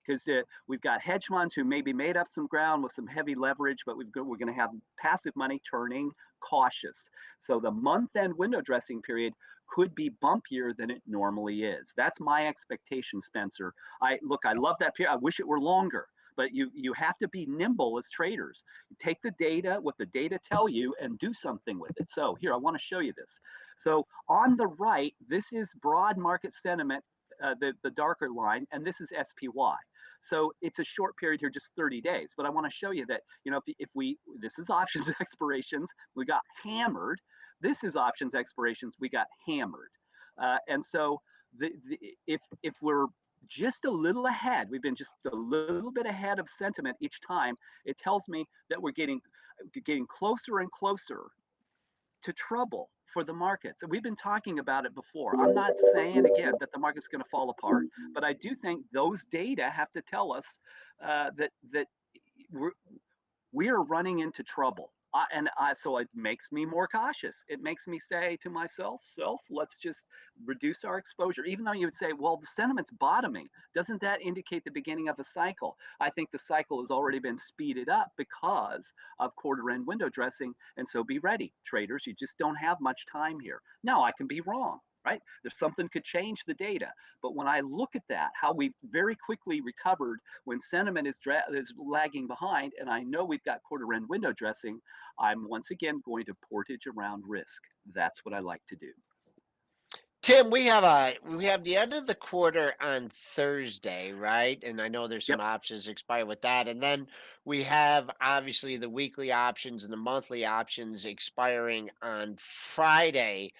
because we've got hedge funds who maybe made up some ground with some heavy leverage, but we're going to have passive money turning cautious. So the month-end window dressing period could be bumpier than it normally is. That's my expectation, Spencer. I love that period. I wish it were longer, but you have to be nimble as traders. You take the data, what the data tell you, and do something with it. So here, I want to show you this. So on the right, this is broad market sentiment, the darker line, and this is SPY. So it's a short period here, just 30 days. But I want to show you that, this is options expirations, we got hammered. This is options expirations, we got hammered. And so if we're just a little ahead, we've been just a little bit ahead of sentiment each time, it tells me that we're getting closer and closer to trouble for the markets. And we've been talking about it before. I'm not saying, again, that the market's going to fall apart, but I do think those data have to tell us that we're running into trouble. So it makes me more cautious. It makes me say to myself, let's just reduce our exposure. Even though you would say, well, the sentiment's bottoming. Doesn't that indicate the beginning of a cycle? I think the cycle has already been speeded up because of quarter end window dressing. And so be ready, traders. You just don't have much time here. Now, I can be wrong, right? There's something could change the data. But when I look at that, how we've very quickly recovered when sentiment is lagging behind, and I know we've got quarter end window dressing, I'm once again going to portage around risk. That's what I like to do. Tim, we have the end of the quarter on Thursday, right? And I know there's some options expire with that. And then we have obviously the weekly options and the monthly options expiring on Friday.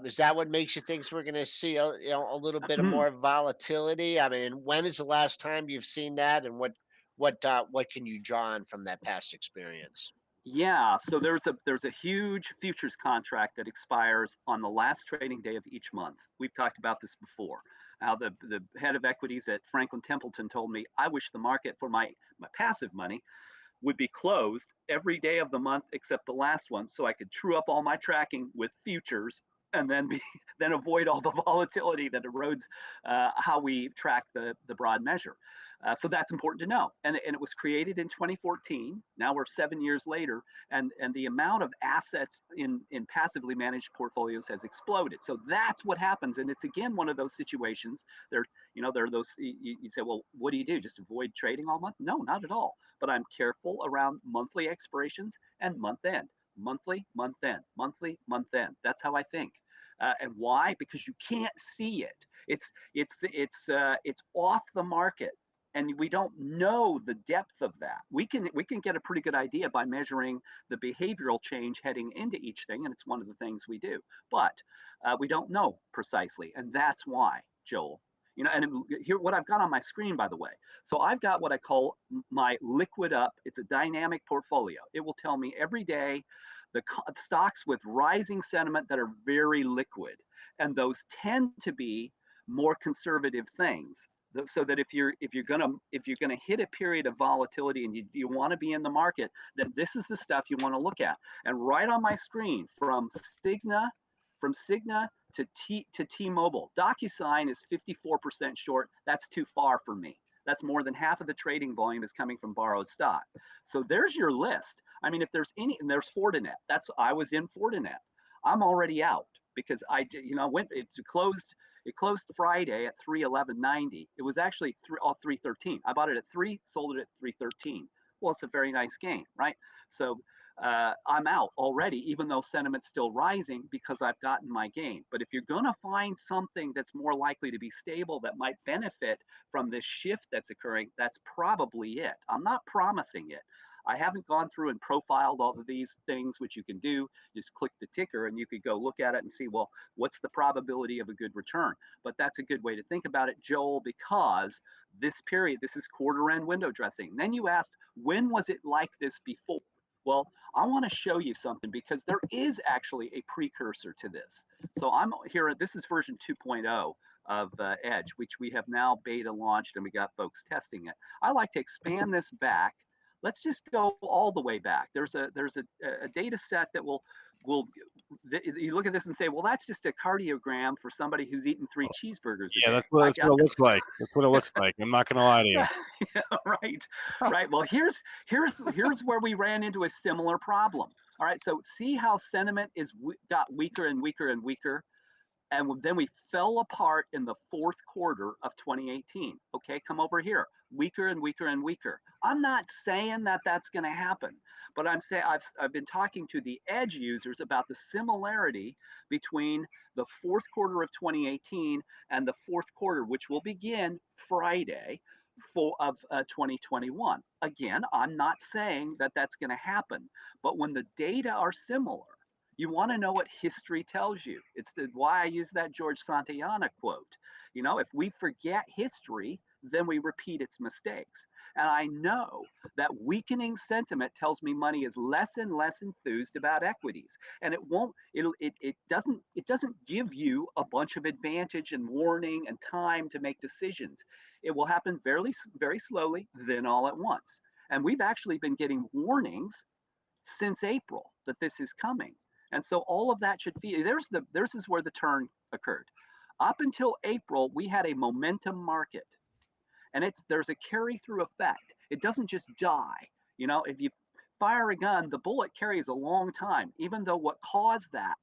Is that what makes you think we're going to see a little bit of more volatility? I mean, when is the last time you've seen that, and what can you draw on from that past experience? Yeah, so there's a huge futures contract that expires on the last trading day of each month. We've talked about this before. Now, the head of equities at Franklin Templeton told me, I wish the market for my passive money would be closed every day of the month except the last one, so I could true up all my tracking with futures and then avoid all the volatility that erodes how we track the broad measure. So that's important to know. And it was created in 2014. Now we're 7 years later, and the amount of assets in passively managed portfolios has exploded. So that's what happens. And it's, again, one of those situations. There are those, you say, well, what do you do? Just avoid trading all month? No, not at all. But I'm careful around monthly expirations and month end. Monthly, month end, monthly, month end. That's how I think. And why? Because you can't see it. It's off the market. And we don't know the depth of that. We can get a pretty good idea by measuring the behavioral change heading into each thing, and it's one of the things we do. But we don't know precisely, and that's why, Joel. And here, what I've got on my screen, by the way. So I've got what I call my liquid up. It's a dynamic portfolio. It will tell me every day the stocks with rising sentiment that are very liquid, and those tend to be more conservative things. So that if you're gonna hit a period of volatility and you want to be in the market, then this is the stuff you want to look at. And right on my screen, from Cigna to T-Mobile, DocuSign is 54% short. That's too far for me. That's more than half of the trading volume is coming from borrowed stock. So there's your list. I mean, if there's any, and there's Fortinet. I was in Fortinet. I'm already out because it closed Friday at 311.90. It was actually 313. I bought it at 3, sold it at 313. Well, it's a very nice gain, right? So I'm out already, even though sentiment's still rising, because I've gotten my gain. But if you're going to find something that's more likely to be stable that might benefit from this shift that's occurring, that's probably it. I'm not promising it. I haven't gone through and profiled all of these things, which you can do. Just click the ticker and you could go look at it and see, well, what's the probability of a good return? But that's a good way to think about it, Joel, because this period, this is quarter end window dressing. And then you asked, when was it like this before? Well, I want to show you something because there is actually a precursor to this. So I'm here. This is version 2.0 of Edge, which we have now beta launched and we got folks testing it. I like to expand this back. Let's just go all the way back. There's a data set that will you look at this and say, well, that's just a cardiogram for somebody who's eaten 3 cheeseburgers a Yeah, day. that's what it looks like. That's what it looks like. I'm not gonna lie to you. Yeah, right. Well, here's where we ran into a similar problem. All right, so see how sentiment got weaker and weaker and weaker, and then we fell apart in the fourth quarter of 2018. Okay, come over here, weaker and weaker and weaker. I'm not saying that that's going to happen, but I'm saying I've been talking to the Edge users about the similarity between the fourth quarter of 2018 and the fourth quarter, which will begin Friday of 2021. Again, I'm not saying that that's going to happen, but when the data are similar, you want to know what history tells you. It's why I use that George Santayana quote. You know, if we forget history, then we repeat its mistakes. And I know that weakening sentiment tells me money is less and less enthused about equities. And it doesn't give you a bunch of advantage and warning and time to make decisions. It will happen very, very slowly, then all at once. And we've actually been getting warnings since April that this is coming. And so all of that should feed. There's is where the turn occurred. Up until April, we had a momentum market, and there's a carry through effect. It doesn't just die. You know, if you fire a gun, the bullet carries a long time, even though what caused that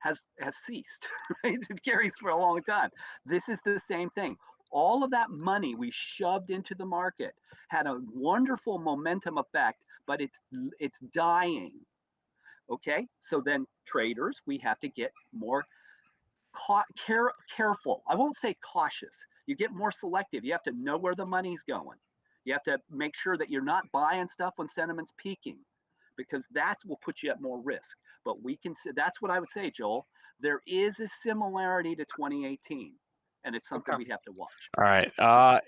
has ceased. Right? It carries for a long time. This is the same thing. All of that money we shoved into the market had a wonderful momentum effect, but it's dying. Okay, so then traders, we have to get more careful. I won't say cautious. You get more selective. You have to know where the money's going. You have to make sure that you're not buying stuff when sentiment's peaking, because that will put you at more risk. But that's what I would say, Joel. There is a similarity to 2018. And it's something we have to watch. All right.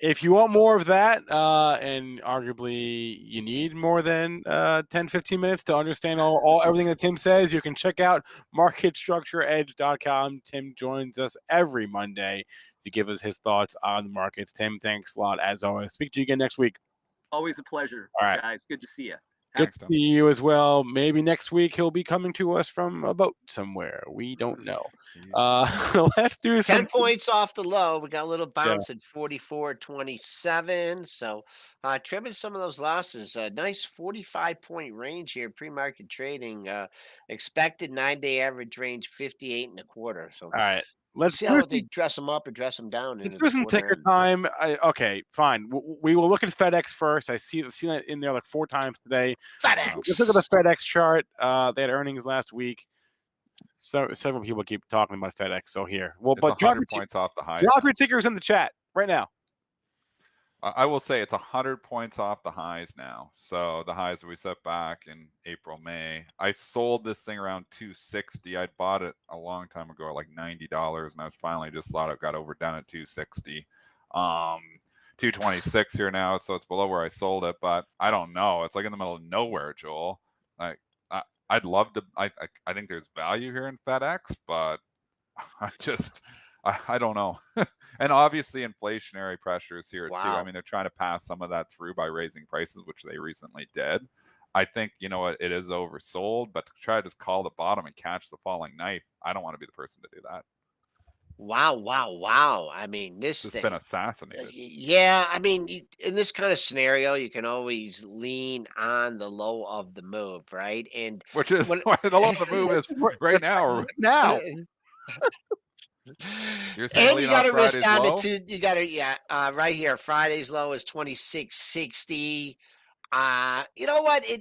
If you want more of that, and arguably you need more than 10, 15 minutes to understand everything that Tim says, you can check out marketstructureedge.com. Tim joins us every Monday to give us his thoughts on the markets. Tim, thanks a lot as always. Speak to you again next week. Always a pleasure, guys. Good to see you. Good to see you as well. Maybe next week he'll be coming to us from a boat somewhere. We don't know. Let's do 10 points off the low. We got a little bounce at 44.27. So trimming some of those losses. Nice 45-point range here. Pre-market trading. Expected 9-day average range 58.25. So all right. Let's see how they dress them up or dress them down. Let's do some ticker time. Okay, fine. We will look at FedEx first. I've seen that in there like 4 times today. FedEx. Let's look at the FedEx chart. They had earnings last week. So several people keep talking about FedEx. So here, but 100 points off the high. Drop your tickers in the chat right now. I will say it's 100 points off the highs now. So the highs that we set back in April, May. I sold this thing around 260. I bought it a long time ago at like $90, and I was finally just thought it got overdone at 260. 226 here now, so it's below where I sold it, but I don't know. It's like in the middle of nowhere, Joel. I'd love to. I think there's value here in FedEx, but I don't know. And obviously inflationary pressures here too. I mean, they're trying to pass some of that through by raising prices, which they recently did. I think, you know what, it is oversold, but to try to just call the bottom and catch the falling knife, I don't want to be the person to do that. Wow. I mean, this has thing been assassinated. Yeah, I mean, in this kind of scenario, you can always lean on the low of the move, right? And which is the low of the move is right now. Now. And you got to risk down to you got to right here. Friday's low is 26.60. You know what? I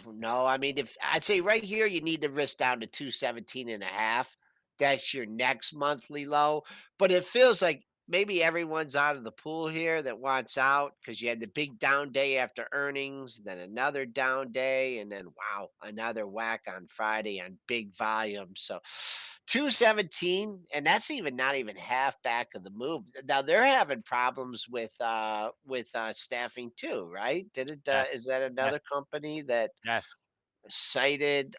don't know. I mean, if I'd say right here, you need to risk down to 217.5. That's your next monthly low. But it feels like maybe everyone's out of the pool here that wants out because you had the big down day after earnings, then another down day, and then wow, another whack on Friday on big volume. So 217, and that's even not even half back of the move. Now they're having problems with staffing too, right? Did it Yes. is that another Yes. company that Yes. cited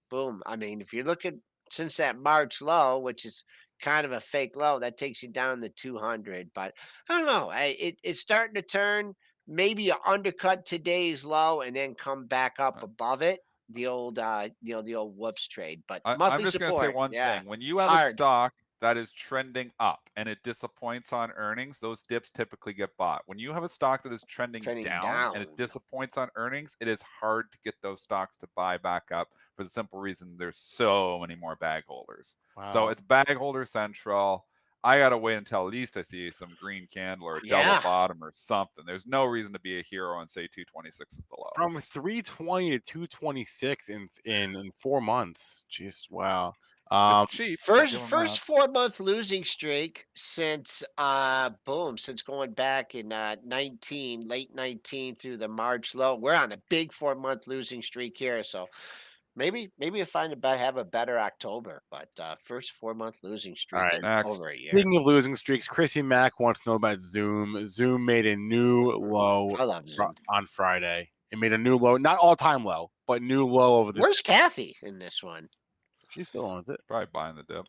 boom. I mean, if you're looking since that March low, which is kind of a fake low, that takes you down to 200. But I don't know. It's starting to turn. Maybe you undercut today's low and then come back up above it. The old, the old whoops trade. But I'm monthly just going to say support, one yeah, thing. When you have a hard stock that is trending up and it disappoints on earnings, those dips typically get bought. When you have a stock that is trending trending down and it down. disappoints on earnings, it is hard to get those stocks to buy back up for the simple reason there's so many more bag holders. So Wow. it's bag holder central. I got to wait until at least I see some green candle or a double Yeah. bottom or something. There's no reason to be a hero and say 226 is the low. From 320 to 226 in 4 months. Jeez, wow. It's cheap. I'll give 'em First that. 4 month losing streak since boom, since going back in 19, late 19 through the March low. We're on a big 4 month losing streak here. So maybe you find about have a better October, but first 4 month losing All streak right. in Next. over a year. Speaking of losing streaks, Chrissy Mack wants to know about Zoom. Zoom made a new low I love Zoom. on Friday. It made a new low, not all time low, but new low over this. Where's Kathy in this one? She still owns it. Probably buying the dip.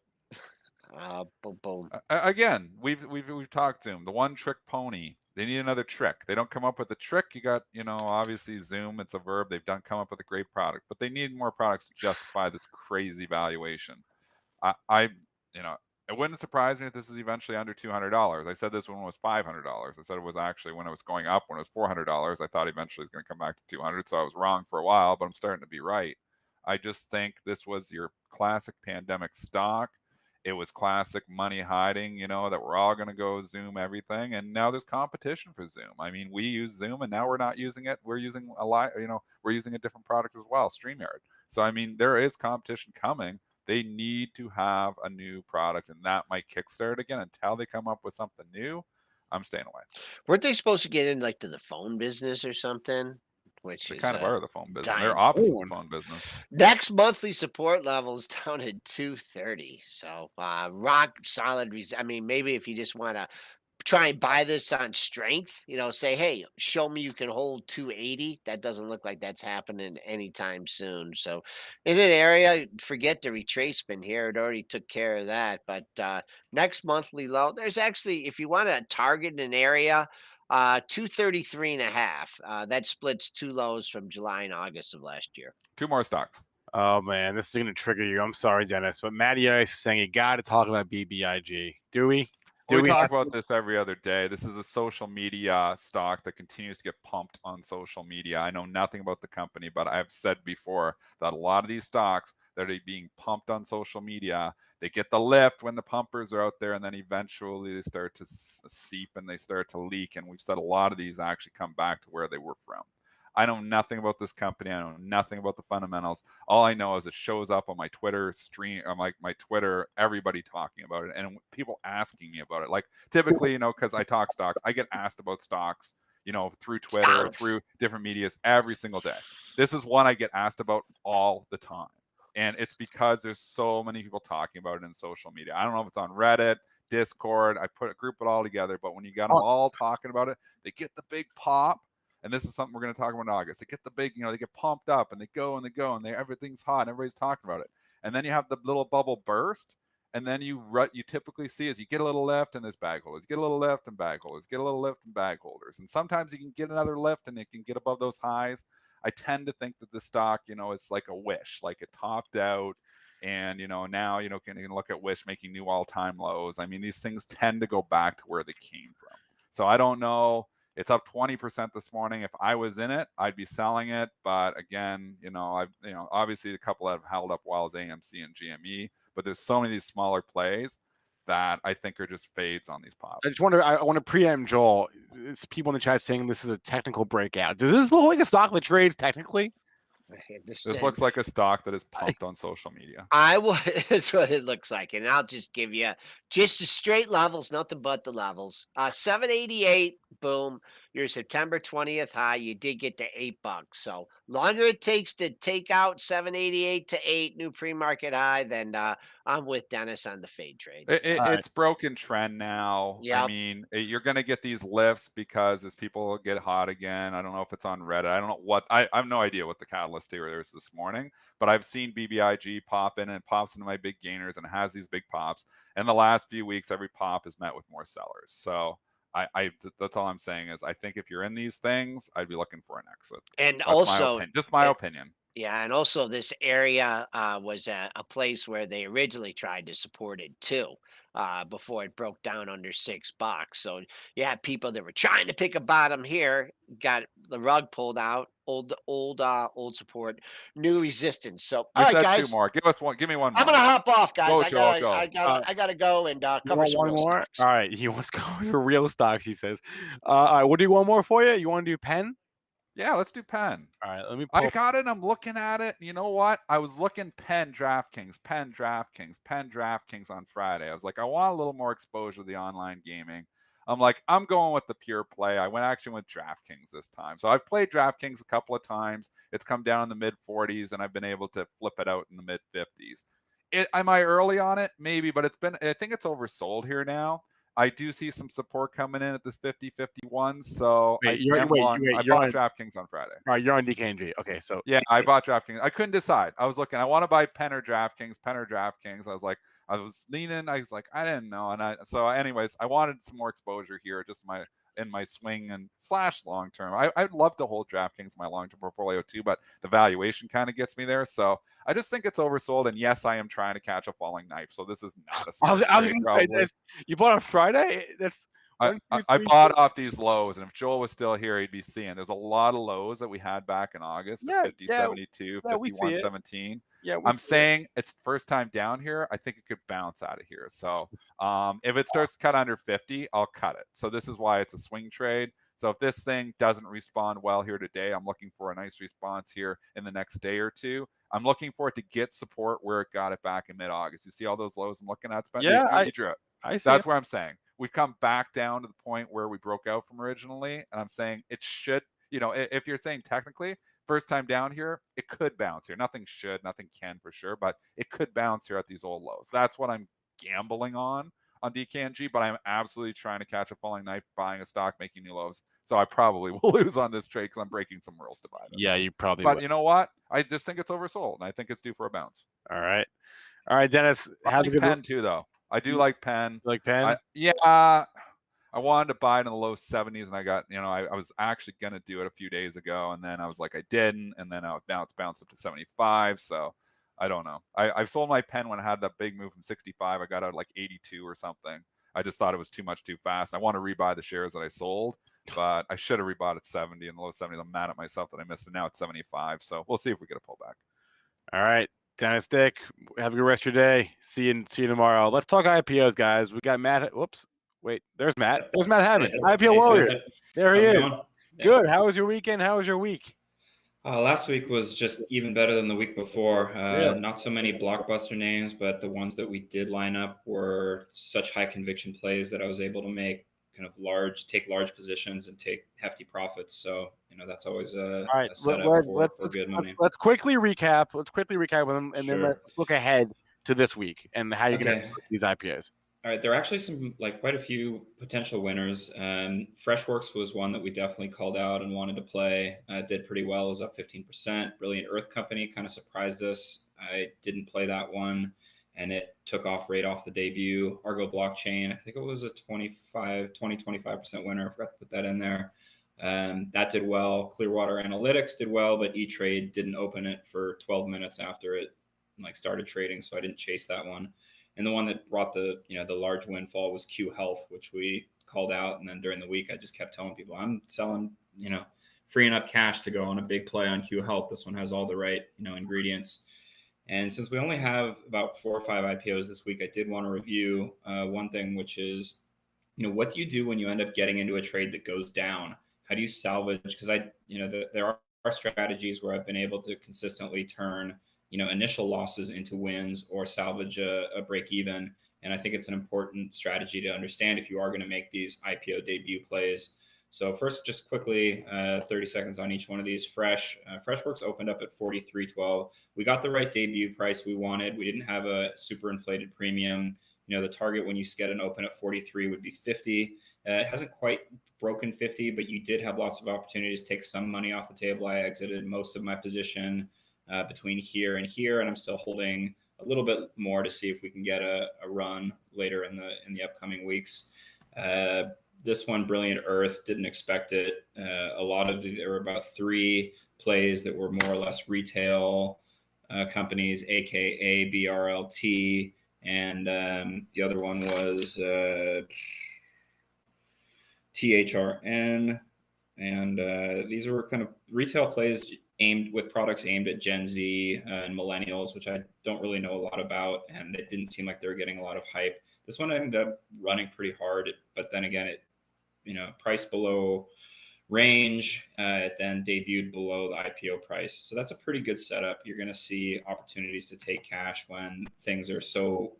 Boom, boom. Again, we've talked to him. The one trick pony. They need another trick. They don't come up with a trick. You got, obviously Zoom. It's a verb. They've come up with a great product, but they need more products to justify this crazy valuation. It wouldn't surprise me if this is eventually under $200. I said this when it was $500. I said it was actually when it was going up when it was $400. I thought eventually it was going to come back to 200. So I was wrong for a while, but I'm starting to be right. I just think this was your classic pandemic stock. It was classic money hiding, that we're all going to go Zoom everything. And now there's competition for Zoom. I mean, we use Zoom and now we're not using it. We're using we're using a different product as well, StreamYard. So, I mean, there is competition coming. They need to have a new product, and that might kickstart again. Until they come up with something new, I'm staying away. Weren't they supposed to get in like to the phone business or something? Which They is kind of are the phone business. dying. They're opposite the phone business. Next monthly support level is down at 230. So rock solid. I mean, maybe if you just want to try and buy this on strength, say, hey, show me you can hold 280. That doesn't look like that's happening anytime soon. So in an area, forget the retracement here. It already took care of that. But next monthly low, there's actually, if you want to target an area, 233.5. That splits two lows from July and August of last year. Two more stocks. Oh man, this is going to trigger you. I'm sorry, Dennis, but Matty Ice is saying you got to talk about BBIG. Do we? We talk about this every other day. This is a social media stock that continues to get pumped on social media. I know nothing about the company, but I've said before that a lot of these stocks that are being pumped on social media, they get the lift when the pumpers are out there, and then eventually they start to seep and they start to leak. And we've said a lot of these actually come back to where they were from. I know nothing about this company. I know nothing about the fundamentals. All I know is it shows up on my Twitter stream, on my Twitter, everybody talking about it and people asking me about it. Like typically, because I talk stocks, I get asked about stocks, through Twitter, through different medias every single day. This is one I get asked about all the time. And it's because there's so many people talking about it in social media. I don't know if it's on Reddit, Discord. I group it all together. But when you got them all talking about it, they get the big pop. And this is something we're going to talk about in August. They get the big, they get pumped up and they go and everything's hot and everybody's talking about it. And then you have the little bubble burst. And then you typically see is you get a little lift and there's bag holders, get a little lift and bag holders, get a little lift and bag holders. And sometimes you can get another lift and it can get above those highs. I tend to think that the stock, is like a wish, like it topped out. And, now, you can look at Wish making new all-time lows. I mean, these things tend to go back to where they came from. So I don't know. It's up 20% this morning. If I was in it, I'd be selling it. But again, obviously a couple that have held up well is AMC and GME. But there's so many of these smaller plays that I think are just fades on these pops. I want to preempt Joel. It's people in the chat saying this is a technical breakout. Does this look like a stock that trades technically? This looks like a stock that is pumped on social media. I will. That's what it looks like, and I'll just give you just the straight levels, nothing but the levels. 788, boom. Your September 20th high. You did get to $8. So longer it takes to take out 788 to 8 new pre-market high, then I'm with Dennis on the fade trade. It's broken trend now. I Yep. mean, you're going to get these lifts because as people get hot again, I don't know if it's on Reddit. I don't know what, I have no idea what the catalyst here is this morning, but I've seen BBIG pop in and it pops into my big gainers and it has these big pops. In the last few weeks, every pop is met with more sellers. So that's all I'm saying is I think if you're in these things, I'd be looking for an exit. And That's also, my opinion. Yeah, and also this area was a place where they originally tried to support it too, before it broke down under $6. So you had people that were trying to pick a bottom here, got the rug pulled out, old support, new resistance. So You all right, said guys, 2 more. Give me one more. I'm gonna hop off, guys. Go, I Joel, gotta go and You cover want some one real more? stocks. All right, he wants to go to real stocks. He says, "All right, we'll do one more for you. You want to do Penn? Yeah, let's do Penn. All right, let me. I got it. I'm looking at it. You know what? I was looking Penn DraftKings on Friday. I was like, I want a little more exposure to the online gaming. I'm like, I'm going with the pure play. I went with DraftKings this time. So I've played DraftKings a couple of times. It's come down in the mid 40s, and I've been able to flip it out in the mid 50s. Am I early on it? Maybe, but I think it's oversold here now. I do see some support coming in at this 50-51. So I bought DraftKings on Friday. All right, you're on DKNG. Okay, so yeah, I bought DraftKings. I couldn't decide. I was looking. I want to buy Penn or DraftKings. I was like, I was leaning. I was like, I didn't know. Anyways, I wanted some more exposure here, just in my swing and / long term. I'd love to hold DraftKings in my long term portfolio too, but the valuation kind of gets me there. So I just think it's oversold. And yes, I am trying to catch a falling knife. So this is not a smart trade. You bought on Friday? That's I bought off these lows, and if Joel was still here, he'd be seeing there's a lot of lows that we had back in August, 50.72, 51.17. Yeah, I'm saying it's first time down here. I think it could bounce out of here. So if it starts to cut under 50, I'll cut it. So this is why it's a swing trade. So if this thing doesn't respond well here today, I'm looking for a nice response here in the next day or two. I'm looking for it to get support where it got it back in mid-August. You see all those lows I'm looking at? I see. That's where I'm saying. We've come back down to the point where we broke out from originally. And I'm saying it should, if you're saying technically, first time down here, it could bounce here. Nothing should, nothing can for sure, but it could bounce here at these old lows. That's what I'm gambling on DKNG, but I'm absolutely trying to catch a falling knife, buying a stock, making new lows. So I probably will lose on this trade because I'm breaking some rules to buy this. Yeah, you probably But will. You know what? I just think it's oversold, and I think it's due for a bounce. All right, Dennis. I like Penn too, though. I do like Penn. You like Penn? I wanted to buy it in the low 70s, and I got, I was actually going to do it a few days ago, and then I was like, I didn't, and then now it's bounced up to 75, so I don't know. I've sold my Penn when I had that big move from 65. I got out like 82 or something. I just thought it was too much too fast. I want to rebuy the shares that I sold, but I should have rebought at 70 in the low 70s. I'm mad at myself that I missed it. Now it's 75, so we'll see if we get a pullback. All right. Dennis Dick, have a good rest of your day. See you tomorrow. Let's talk IPOs, guys. We got Matt. Whoops. Wait, there's Matt. There's Matt Hammond. IPO Warriors. There he is. Good. How was your weekend? How was your week? Last week was just even better than the week before. Not so many blockbuster names, but the ones that we did line up were such high conviction plays that I was able to make kind of take large positions and take hefty profits. So, that's always a setup for good money. Let's quickly recap. Let's quickly recap with them, and then let's look ahead to this week and how you can these IPOs. All right, there are actually quite a few potential winners. Freshworks was one that we definitely called out and wanted to play. Did pretty well. It was up 15%. Brilliant Earth Company kind of surprised us. I didn't play that one, and it took off right off the debut. Argo Blockchain, I think it was a 20-25% winner. I forgot to put that in there. That did well. Clearwater Analytics did well, but E-Trade didn't open it for 12 minutes after it started trading, so I didn't chase that one. And the one that brought the large windfall was Q Health, which we called out. And then during the week, I just kept telling people I'm selling, freeing up cash to go on a big play on Q Health. This one has all the right, ingredients. And since we only have about 4 or 5 IPOs this week, I did want to review one thing, which is, what do you do when you end up getting into a trade that goes down? How do you salvage? Because there are strategies where I've been able to consistently turn, initial losses into wins or salvage a break even. And I think it's an important strategy to understand if you are going to make these IPO debut plays. So first, just quickly, 30 seconds on each one of these. Freshworks opened up at 43.12. We got the right debut price we wanted. We didn't have a super inflated premium. The target when you get an open at 43 would be 50. It hasn't quite broken 50, but you did have lots of opportunities to take some money off the table. I exited most of my position between here and here, and I'm still holding a little bit more to see if we can get a run later in the upcoming weeks. This one, Brilliant Earth, didn't expect it. There were about 3 plays that were more or less retail companies, aka BRLT, and the other one was THRN. And these were kind of retail plays with products aimed at Gen Z and millennials, which I don't really know a lot about, and it didn't seem like they were getting a lot of hype. This one ended up running pretty hard, but then again, it priced below range. It then debuted below the IPO price. So that's a pretty good setup. You're going to see opportunities to take cash when things are so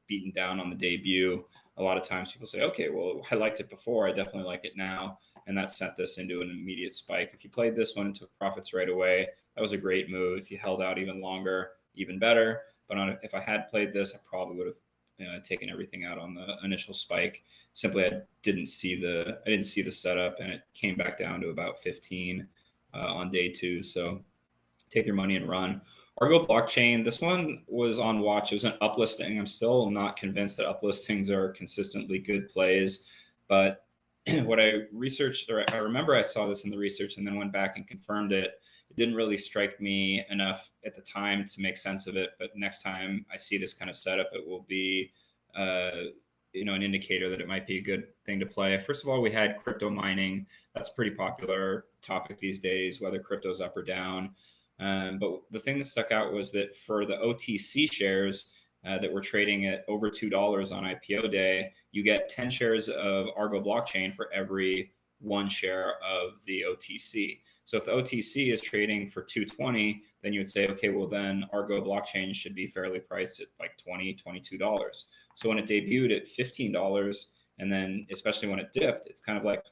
beaten down on the debut. A lot of times people say, okay, well, I liked it before. I definitely like it now. And that sent this into an immediate spike. If you played this one and took profits right away, that was a great move. If you held out even longer, even better. But if I had played this, I probably would have taken everything out on the initial spike. Simply, I didn't see the setup, and it came back down to about 15 on day 2. So take your money and run. Argo blockchain, this one was on watch. It was an uplisting. I'm still not convinced that uplistings are consistently good plays, but what I researched, or I remember I saw this in the research and then went back and confirmed it. It didn't really strike me enough at the time to make sense of it. But next time I see this kind of setup, it will be, an indicator that it might be a good thing to play. First of all, we had crypto mining. That's a pretty popular topic these days, whether crypto's up or down. But the thing that stuck out was that for the OTC shares that were trading at over $2 on IPO day, you get 10 shares of Argo blockchain for every 1 share of the OTC. So if the OTC is trading for 220, then you would say, okay, well then Argo blockchain should be fairly priced at like $20, $22. So when it debuted at $15, and then especially when it dipped, it's kind of like,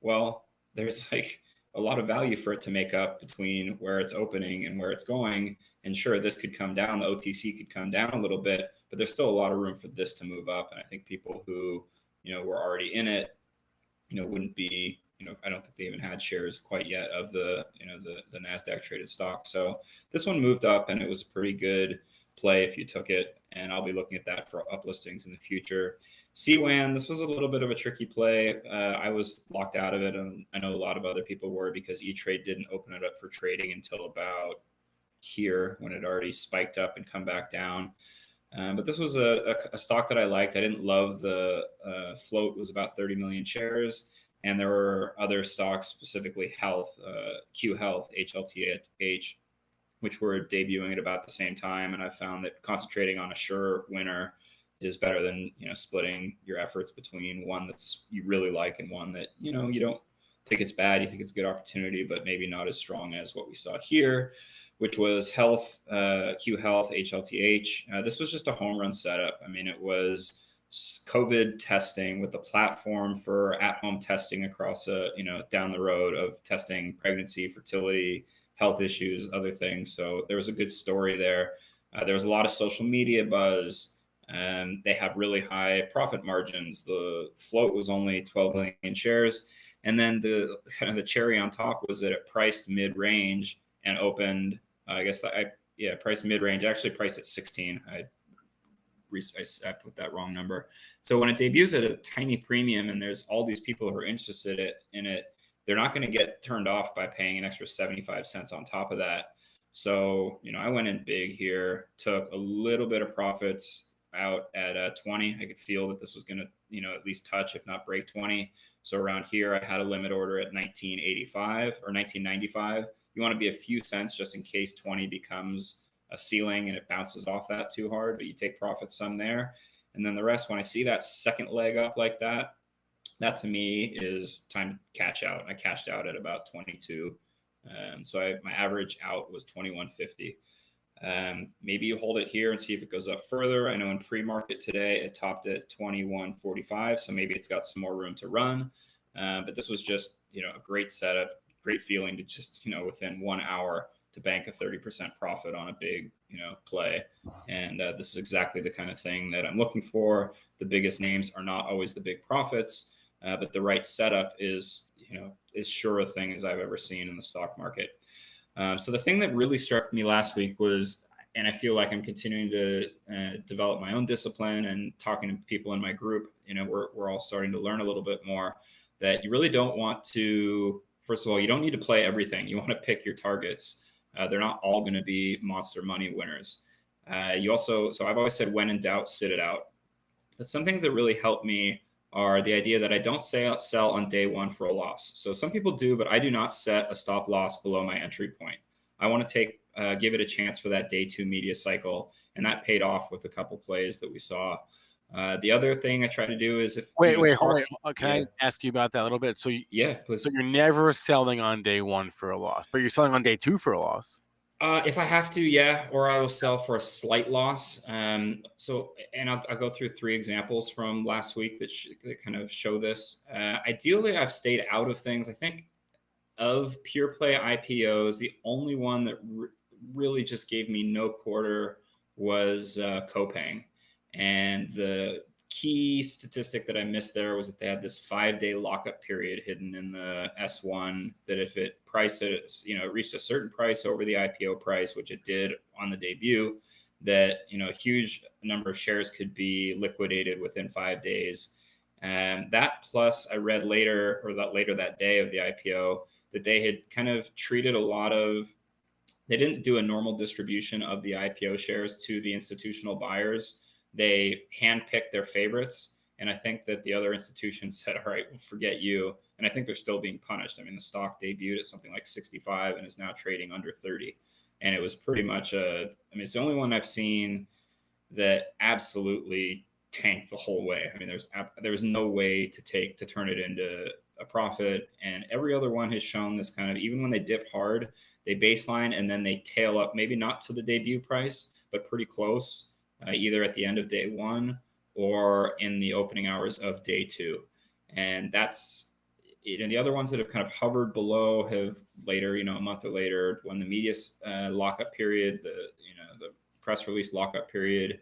well, there's like a lot of value for it to make up between where it's opening and where it's going. And sure, this could come down, the OTC could come down a little bit, but there's still a lot of room for this to move up. And I think people who, were already in it, wouldn't be, I don't think they even had shares quite yet of the NASDAQ traded stock. So this one moved up, and it was a pretty good play if you took it. And I'll be looking at that for uplistings in the future. CWAN, this was a little bit of a tricky play. I was locked out of it, and I know a lot of other people were, because E-Trade didn't open it up for trading until about here, when it already spiked up and come back down. But this was a stock that I liked. I didn't love the float. Was about 30 million shares. And there were other stocks, specifically Health, Q Health, HLTH, which were debuting at about the same time. And I found that concentrating on a sure winner is better than, splitting your efforts between one that's you really like and one that, you don't think it's bad. You think it's a good opportunity, but maybe not as strong as what we saw here, which was Health, Q Health, HLTH. This was just a home run setup. I mean, it was COVID testing with the platform for at-home testing across down the road of testing pregnancy, fertility, health issues, other things. So there was a good story there. There was a lot of social media buzz. They have really high profit margins. The float was only 12 million shares. And then the kind of the cherry on top was that it priced mid-range and opened, priced mid-range, actually priced at 16. I put that wrong number. So when it debuts at a tiny premium and there's all these people who are interested in it, they're not going to get turned off by paying an extra 75 cents on top of that. So, I went in big here, took a little bit of profits out at 20. I could feel that this was going to, at least touch, if not break 20. So around here, I had a limit order at 1985 or 1995. You want to be a few cents just in case 20 becomes a ceiling and it bounces off that too hard, but you take profits some there. And then the rest, when I see that second leg up like that to me is time to cash out. I cashed out at about 22 So my average out was 21.50. Maybe you hold it here and see if it goes up further. I know in pre-market today, it topped at 21.45. So maybe it's got some more room to run. But this was just, a great setup, great feeling to just, within 1 hour to bank a 30% profit on a big, play. And this is exactly the kind of thing that I'm looking for. The biggest names are not always the big profits, but the right setup is, as sure a thing as I've ever seen in the stock market. So the thing that really struck me last week was, and I feel like I'm continuing to develop my own discipline and talking to people in my group, we're all starting to learn a little bit more, that you really don't want to, first of all, you don't need to play everything. You want to pick your targets. They're not all going to be monster money winners. So I've always said, when in doubt, sit it out. But some things that really help me are the idea that I don't sell on day one for a loss. So some people do, but I do not set a stop loss below my entry point. I want to give it a chance for that day two media cycle. And that paid off with a couple plays that we saw. The other thing I try to do is hold on. Can I ask you about that a little bit? So please. So you're never selling on day one for a loss, but you're selling on day two for a loss. If I have to, or I will sell for a slight loss. And I'll go through 3 examples from last week that kind of show this. Ideally, I've stayed out of things. I think of pure play IPOs, the only one that really just gave me no quarter was Copang. And the key statistic that I missed there was that they had this 5-day lockup period hidden in the S1, that if it priced it, it reached a certain price over the IPO price, which it did on the debut, that, a huge number of shares could be liquidated within 5 days. And that plus I read later that day of the IPO that they had kind of treated they didn't do a normal distribution of the IPO shares to the institutional buyers. They handpicked their favorites. And I think that the other institutions said, all right, we'll forget you. And I think they're still being punished. I mean, the stock debuted at something like 65 and is now trading under 30. And it was pretty much it's the only one I've seen that absolutely tanked the whole way. I mean, there was no way to turn it into a profit. And every other one has shown this kind of, even when they dip hard, they baseline and then they tail up, maybe not to the debut price, but pretty close, either at the end of day one or in the opening hours of day two. And that's, the other ones that have kind of hovered below have later, a month or later, when the media lockup period, the press release lockup period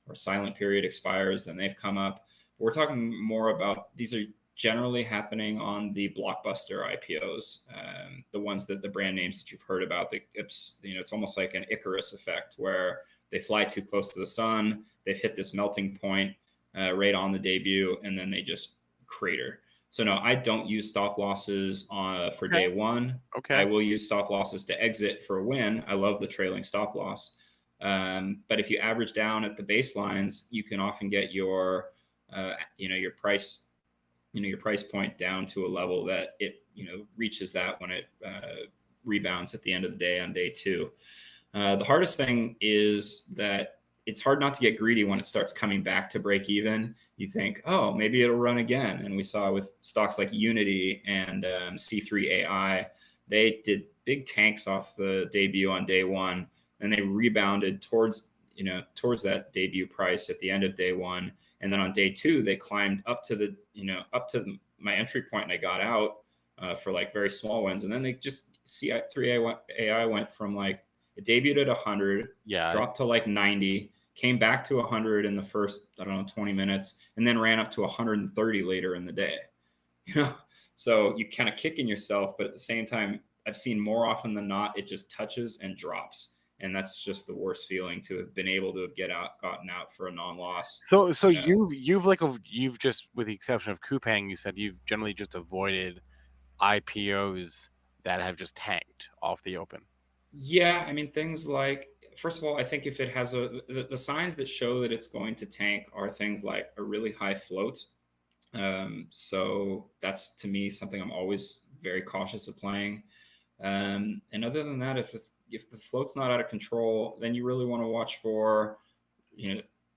or silent period expires, then they've come up. We're talking more about, these are generally happening on the blockbuster IPOs, the ones that the brand names that you've heard about. It's almost like an Icarus effect where they fly too close to the sun. They've hit this melting point right on the debut, and then they just crater. So no, I don't use stop losses for day one. Okay. I will use stop losses to exit for a win. I love the trailing stop loss. But if you average down at the baselines, you can often get your price point down to a level that it, reaches that when it rebounds at the end of the day on day two. The hardest thing is that it's hard not to get greedy when it starts coming back to break even. You think, oh, maybe it'll run again. And we saw with stocks like Unity and C3 AI, they did big tanks off the debut on day one, and they rebounded towards that debut price at the end of day one. And then on day two, they climbed up to my entry point, and I got out for like very small wins. And then they just C3 AI went from like, it debuted at 100, dropped to like 90, came back to 100 in the first, 20 minutes, and then ran up to 130 later in the day. So you kind of kicking yourself, but at the same time, I've seen more often than not, it just touches and drops. And that's just the worst feeling, to have been able to have gotten out for a non-loss. So you've just, with the exception of Coupang, you said you've generally just avoided IPOs that have just tanked off the open. Yeah, I mean, things like, first of all, I think if it has the signs that show that it's going to tank are things like a really high float. So that's, to me, something I'm always very cautious of playing. And other than that, if the float's not out of control, then you really want to watch for,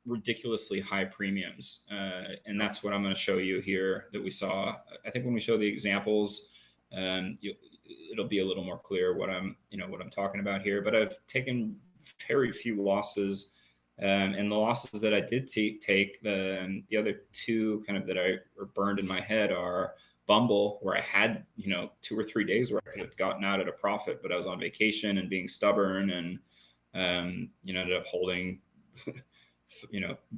ridiculously high premiums. And that's what I'm going to show you here that we saw. I think when we show the examples, it'll be a little more clear what I'm talking about here. But I've taken very few losses, and the losses that I did take, the other two kind of that are burned in my head are Bumble, where I had 2 or 3 days where I could have gotten out at a profit, but I was on vacation and being stubborn, and ended up holding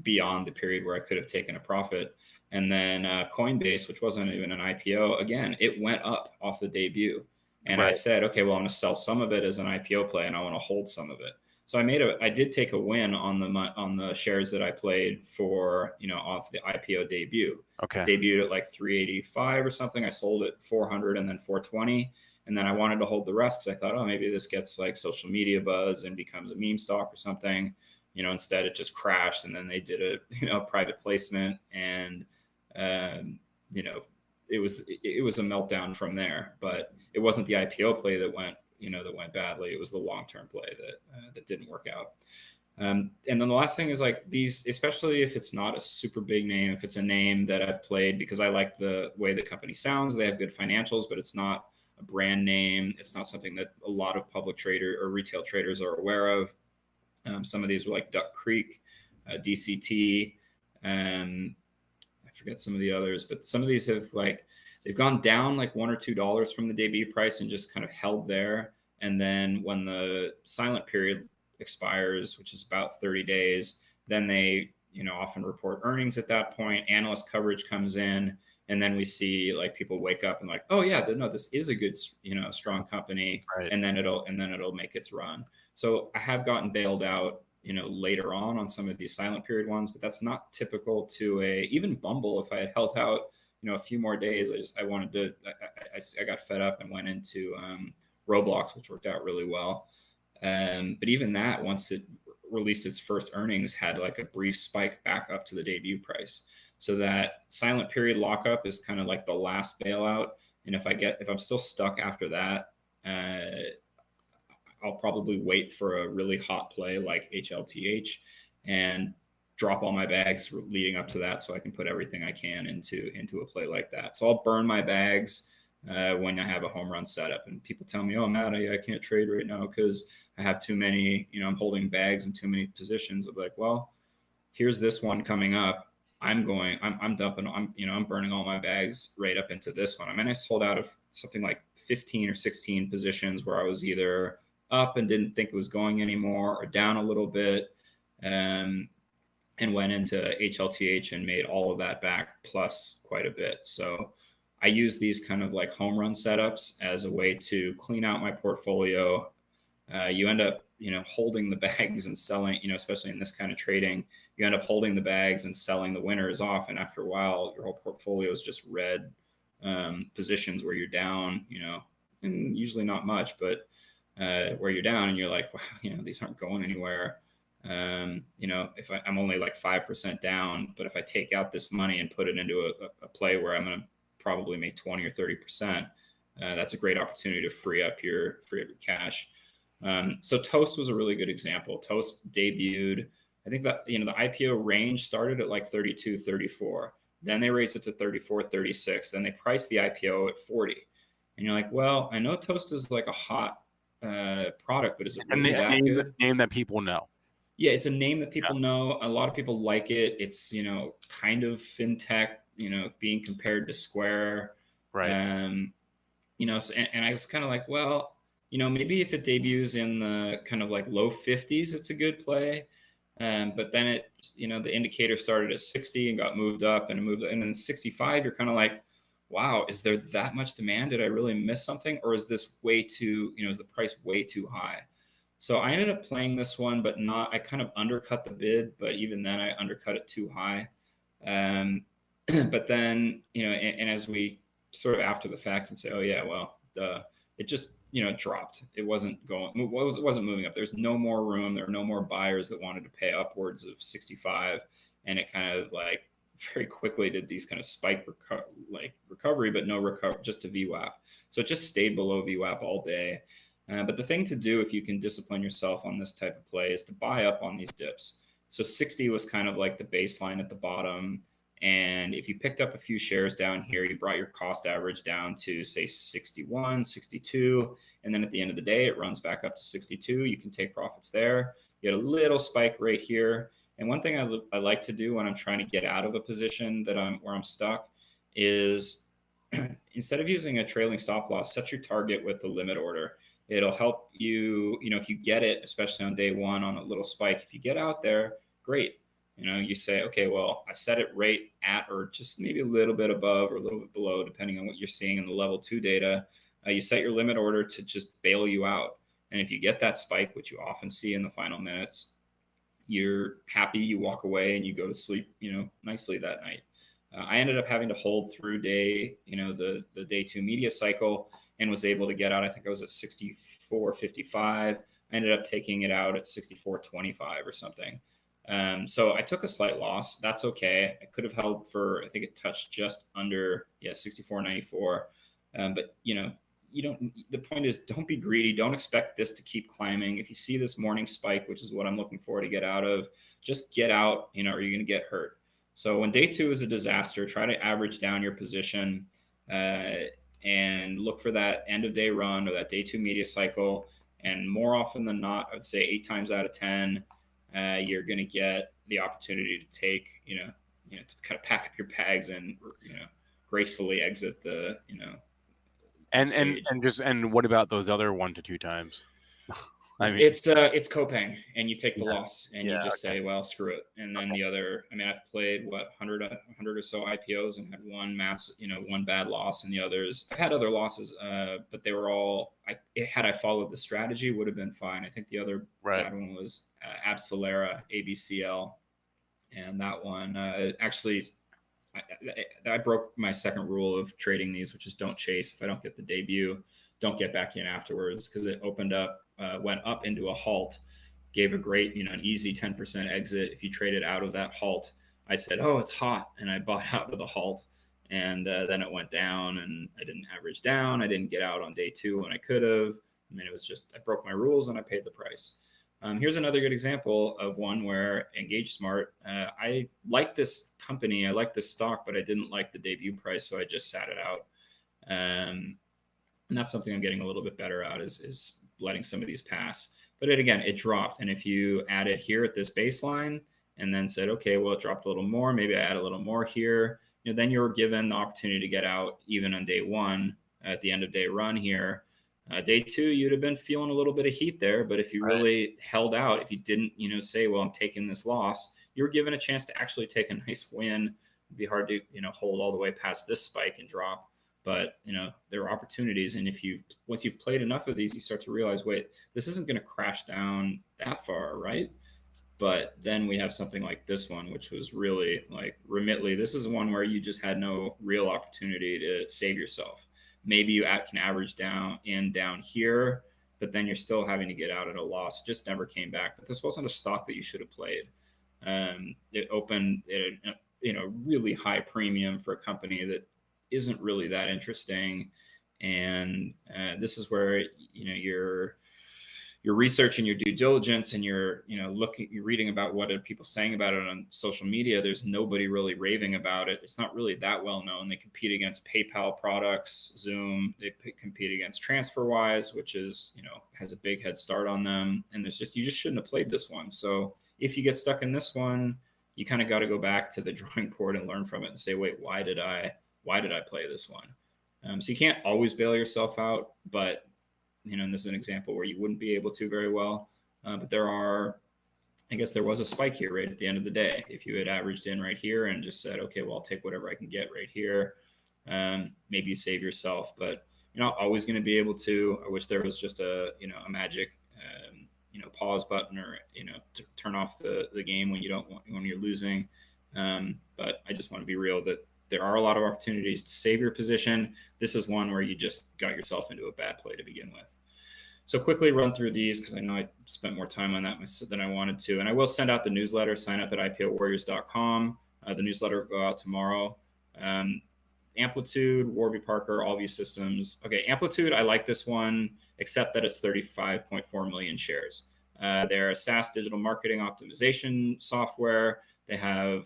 beyond the period where I could have taken a profit. And then Coinbase, which wasn't even an IPO, again, it went up off the debut. And I said, okay, well, I'm going to sell some of it as an IPO play, and I want to hold some of it. So I did take a win on the shares that I played for, off the IPO debut. Okay. Debuted at like 385 or something. I sold it 400 and then 420. And then I wanted to hold the rest because I thought, oh, maybe this gets like social media buzz and becomes a meme stock or something. Instead it just crashed, and then they did a private placement, and it was a meltdown from there. But it wasn't the IPO play that went badly. It was the long-term play that didn't work out. And then the last thing is like these, especially if it's not a super big name, if it's a name that I've played because I like the way the company sounds, they have good financials, but it's not a brand name. It's not something that a lot of public trader or retail traders are aware of. Some of these were like Duck Creek, DCT, I forget some of the others, but some of these have they've gone down like $1 or $2 from the debut price and just kind of held there. And then when the silent period expires, which is about 30 days, then they, often report earnings at that point. Analyst coverage comes in, and then we see like people wake up and like, oh yeah, no, this is a good, strong company, right. and then it'll make its run. So I have gotten bailed out, later on some of these silent period ones, but that's not typical to even Bumble. If I had held out, a few more days, I got fed up and went into Roblox, which worked out really well. But even that, once it released its first earnings, had like a brief spike back up to the debut price. So that silent period lockup is kind of like the last bailout. And if I'm still stuck after that, I'll probably wait for a really hot play like HLTH and drop all my bags leading up to that, so I can put everything I can into a play like that. So I'll burn my bags when I have a home run setup, and people tell me, oh, Matt, I can't trade right now because I have too many, I'm holding bags in too many positions. I'm like, well, here's this one coming up. I'm dumping, I'm burning all my bags right up into this one. I mean, I sold out of something like 15 or 16 positions where I was either up and didn't think it was going anymore, or down a little bit, and went into HLTH and made all of that back plus quite a bit. So I use these kind of like home run setups as a way to clean out my portfolio. You end up, holding the bags and selling, especially in this kind of trading, you end up holding the bags and selling the winners off. And after a while, your whole portfolio is just red positions where you're down, and usually not much, but where you're down and you're like, wow, these aren't going anywhere. If I'm only like 5% down, but if I take out this money and put it into a play where I'm going to probably make 20 or 30%, that's a great opportunity to free up your cash. So Toast was a really good example. Toast debuted, I think that, the IPO range started at like 32, 34. Then they raised it to 34, 36. Then they priced the IPO at 40. And you're like, well, I know Toast is like a hot product, but is it really that good? Name that people know. Yeah, it's a name that people know. A lot of people like it. It's, kind of fintech, being compared to Square. Right. And I was kind of like, well, maybe if it debuts in the kind of like low 50s, it's a good play. But then it, the indicator started at 60 and got moved up and then 65, you're kind of like, wow, is there that much demand? Did I really miss something? Or is this way too, is the price way too high? So I ended up playing this one, but I kind of undercut the bid, but even then I undercut it too high. But then, and as we sort of after the fact can say, oh yeah, well, it just, dropped. It wasn't moving up. There's no more room. There are no more buyers that wanted to pay upwards of 65. And it kind of like very quickly did these kind of spike recovery, but no recovery, just to VWAP. So it just stayed below VWAP all day. But the thing to do if you can discipline yourself on this type of play is to buy up on these dips. So 60 was kind of like the baseline at the bottom. And if you picked up a few shares down here, you brought your cost average down to say 61, 62, and then at the end of the day, it runs back up to 62. You can take profits there. You get a little spike right here. And one thing I like to do when I'm trying to get out of a position where I'm stuck is instead of using a trailing stop loss, set your target with the limit order. It'll help you, if you get it, especially on day one on a little spike, if you get out there, great. You say, okay, well, I set it right at or just maybe a little bit above or a little bit below, depending on what you're seeing in the level 2 data. You set your limit order to just bail you out. And if you get that spike, which you often see in the final minutes, you're happy, you walk away and you go to sleep, nicely that night. I ended up having to hold through the day 2 media cycle and was able to get out. I think I was at 64.55. I ended up taking it out at 64.25 or something. So I took a slight loss. That's okay. I could have held for, I think it touched just under 64.94. But the point is, don't be greedy. Don't expect this to keep climbing. If you see this morning spike, which is what I'm looking for to get out of, just get out, or you're going to get hurt. So when day 2 is a disaster, try to average down your position and look for that end of day run or that day 2 media cycle. And more often than not, I would say 8 times out of 10, you're going to get the opportunity to take, to kind of pack up your bags and, gracefully exit the, And what about those other 1 to 2 times? I mean, it's coping, and you take the loss, and you just say, well, screw it. And then the other, I've played 100 or so IPOs and had one one bad loss, and the others, I've had other losses, but they were all, had I followed the strategy, would have been fine. I think the other bad one was Abcelera, ABCL, and that one actually, I broke my second rule of trading these, which is don't chase. If I don't get the debut, don't get back in afterwards, because it opened up, went up into a halt, gave a great, an easy 10% exit. If you traded out of that halt, I said, oh, it's hot. And I bought out of the halt, and then it went down, and I didn't average down. I didn't get out on day 2 when I could have. It was just, I broke my rules and I paid the price. Here's another good example of one where Engage Smart, I like this company, I like this stock, but I didn't like the debut price, so I just sat it out. And that's something I'm getting a little bit better at, is letting some of these pass. But it dropped. And if you add it here at this baseline and then said, okay, well, it dropped a little more, maybe I add a little more here, then you're given the opportunity to get out even on day 1 at the end of day run here. Day 2, you'd have been feeling a little bit of heat there. But if you really held out, if you didn't, say, well, I'm taking this loss, you were given a chance to actually take a nice win. It'd be hard to, hold all the way past this spike and drop. But, there are opportunities. And once you've played enough of these, you start to realize, wait, this isn't going to crash down that far, right? But then we have something like this one, which was really like Remitly. This is one where you just had no real opportunity to save yourself. Maybe you can average down here, but then you're still having to get out at a loss. It just never came back. But this wasn't a stock that you should have played. It opened at a really high premium for a company that isn't really that interesting. And this is where you're researching your due diligence, and you're reading about what are people saying about it on social media. There's nobody really raving about it. It's not really that well known. They compete against PayPal products, Zoom. They compete against TransferWise, which is has a big head start on them. And you just shouldn't have played this one. So if you get stuck in this one, you kind of got to go back to the drawing board and learn from it and say, wait, why did I play this one? So you can't always bail yourself out, but and this is an example where you wouldn't be able to very well. But I guess there was a spike here right at the end of the day. If you had averaged in right here and just said, okay, well, I'll take whatever I can get right here, maybe you save yourself, but you're not always going to be able to. I wish there was just a magic, pause button, or, to turn off the game when you're losing. But I just want to be real that there are a lot of opportunities to save your position. This is one where you just got yourself into a bad play to begin with. So quickly run through these, because I know I spent more time on that than I wanted to. And I will send out the newsletter. Sign up at IPOwarriors.com. The newsletter will go out tomorrow. Amplitude, Warby Parker, Allview Systems. Okay, Amplitude, I like this one, except that it's 35.4 million shares. They're a SaaS digital marketing optimization software. They have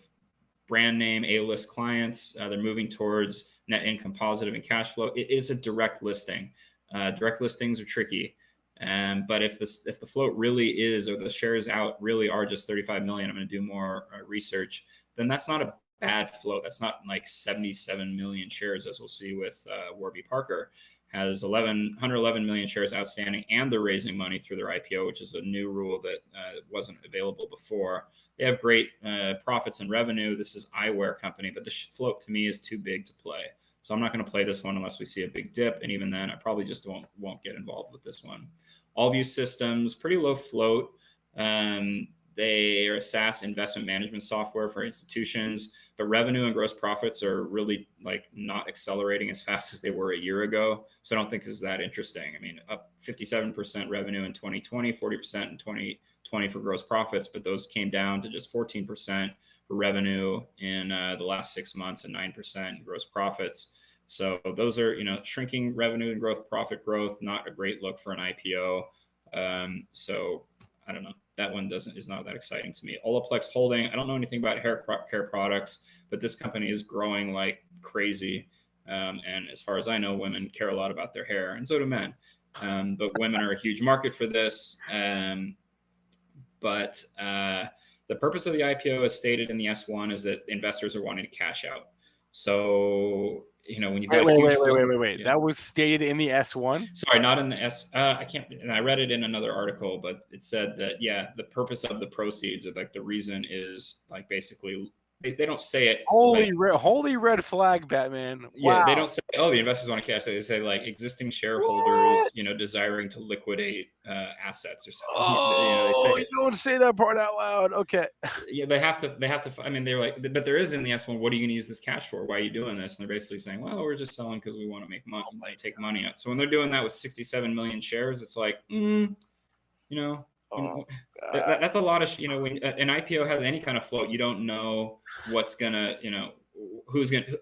brand name A-list clients. They're moving towards net income positive and cash flow. It is a direct listing. Direct listings are tricky. But if the float really is, or the shares out really are just 35 million, I'm going to do more research, then that's not a bad float. That's not like 77 million shares, as we'll see with Warby Parker. Has 111 million shares outstanding, and they're raising money through their IPO, which is a new rule that wasn't available before. They have great profits and revenue. This is eyewear company, but the float to me is too big to play. So I'm not going to play this one unless we see a big dip. And even then, I probably just won't get involved with this one. Allview Systems, pretty low float. They are a SaaS investment management software for institutions, but revenue and gross profits are really like not accelerating as fast as they were a year ago. So I don't think this is that interesting. I mean, up 57% revenue in 2020, 40% in 2020 for gross profits, but those came down to just 14% for revenue in the last 6 months and 9% in gross profits. So those are, shrinking revenue and profit growth, not a great look for an IPO. So I don't know. That one is not that exciting to me. Olaplex Holding, I don't know anything about hair care products, but this company is growing like crazy. And as far as I know, women care a lot about their hair, and so do men. But women are a huge market for this. But the purpose of the IPO, as stated in the S1, is that investors are wanting to cash out. So, when you've got wait. Yeah. That was stated in the S1? Sorry, not in the I can't, and I read it in another article, but it said that, the purpose of the proceeds, or like the reason is like basically, they don't say it. Holy red flag, Batman. Wow. Yeah, they don't say, the investors want to cash. They say like existing shareholders, desiring to liquidate assets or something. Oh, you don't say that part out loud. Okay. Yeah, they have to. I mean, they're like, but there is in the S1. What are you going to use this cash for? Why are you doing this? And they're basically saying, well, we're just selling because we want to make money, take money out. So when they're doing that with 67 million shares, it's like, that's a lot of, when an IPO has any kind of float, you don't know what's gonna,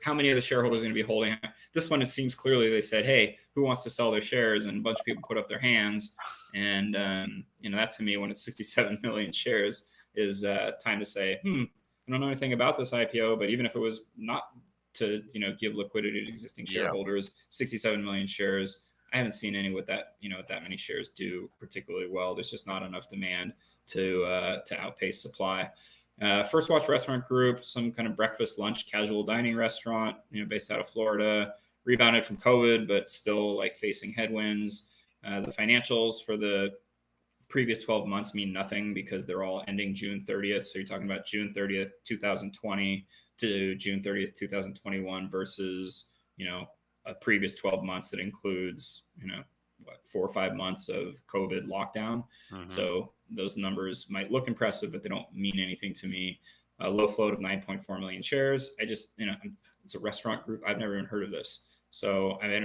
how many of the shareholders are going to be holding. This one, it seems clearly they said, hey, who wants to sell their shares? And a bunch of people put up their hands. And, that to me, when it's 67 million shares, is time to say, I don't know anything about this IPO, but even if it was not to, give liquidity to existing shareholders, 67 million shares, I haven't seen any with that, that many shares do particularly well. There's just not enough demand to outpace supply. First Watch Restaurant Group, some kind of breakfast, lunch, casual dining restaurant, based out of Florida, rebounded from COVID, but still like facing headwinds. The financials for the previous 12 months mean nothing because they're all ending June 30th. So you're talking about June 30th, 2020 to June 30th, 2021 versus, a previous 12 months that includes, 4 or 5 months of COVID lockdown. Mm-hmm. So those numbers might look impressive, but they don't mean anything to me. A low float of 9.4 million shares. I just, it's a restaurant group. I've never even heard of this. So I'd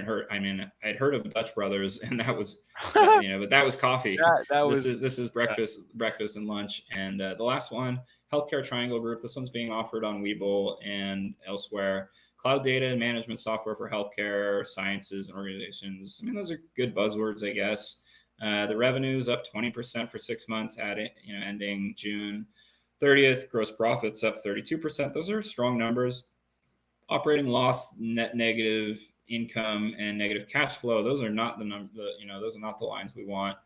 heard of Dutch Brothers, and that was, but that was coffee. This is breakfast and lunch. And the last one, Healthcare Triangle Group. This one's being offered on Webull and elsewhere. Cloud data and management software for healthcare, sciences, and organizations. I mean, those are good buzzwords, I guess. The revenue's up 20% for 6 months ending June 30th. Gross profits up 32%. Those are strong numbers. Operating loss, net negative income, and negative cash flow. Those are not those are not the lines we want.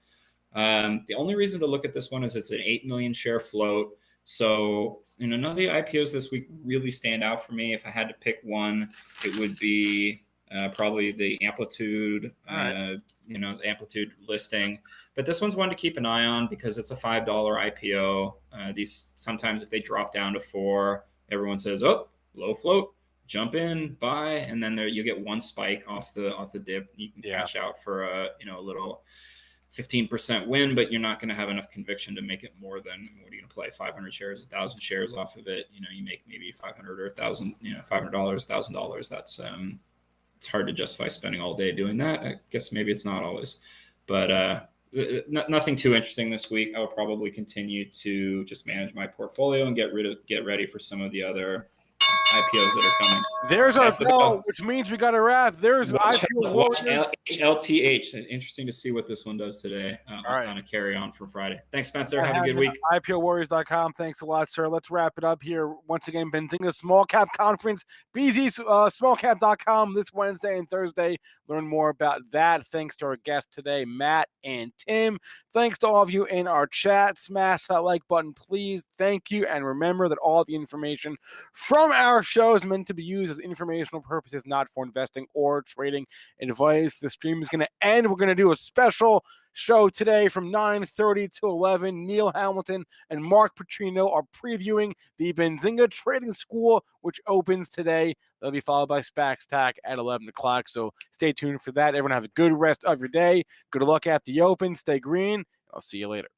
The only reason to look at this one is it's an 8 million share float. So, none of the IPOs this week really stand out for me. If I had to pick one, it would be probably the Amplitude, the Amplitude listing. But this one's one to keep an eye on because it's a $5 IPO. These sometimes if they drop down to $4, everyone says, "Oh, low float, jump in, buy," and then you get one spike off the dip. You can cash out for a little 15% win, but you're not going to have enough conviction to make it more than, what are you going to play, 500 shares, 1,000 shares off of it? You make maybe 500 or 1,000, $500, $1,000. That's it's hard to justify spending all day doing that. I guess maybe it's not always, but nothing too interesting this week. I will probably continue to just manage my portfolio and get ready for some of the other IPOs that are coming. There's our That's the bell, bell. which means we got to wrap. There's Watch IPO. LTH. Interesting to see what this one does today on a carry on from Friday. Thanks, Spencer. Have a good week. IPOwarriors.com. Thanks a lot, sir. Let's wrap it up here. Once again, Benzinga Small Cap Conference, BZ smallcap.com this Wednesday and Thursday. Learn more about that. Thanks to our guests today, Matt and Tim. Thanks to all of you in our chat. Smash that like button, please. Thank you. And remember that all the information from our show is meant to be used as informational purposes, not for investing or trading advice. The stream is going to end. We're going to do a special show today from 9:30 to 11. Neil Hamilton and Mark Petrino are previewing the Benzinga Trading School, which opens today. That'll be followed by SPAX Tac at 11 o'clock. So stay tuned for that. Everyone have a good rest of your day. Good luck at the open. Stay green. I'll see you later.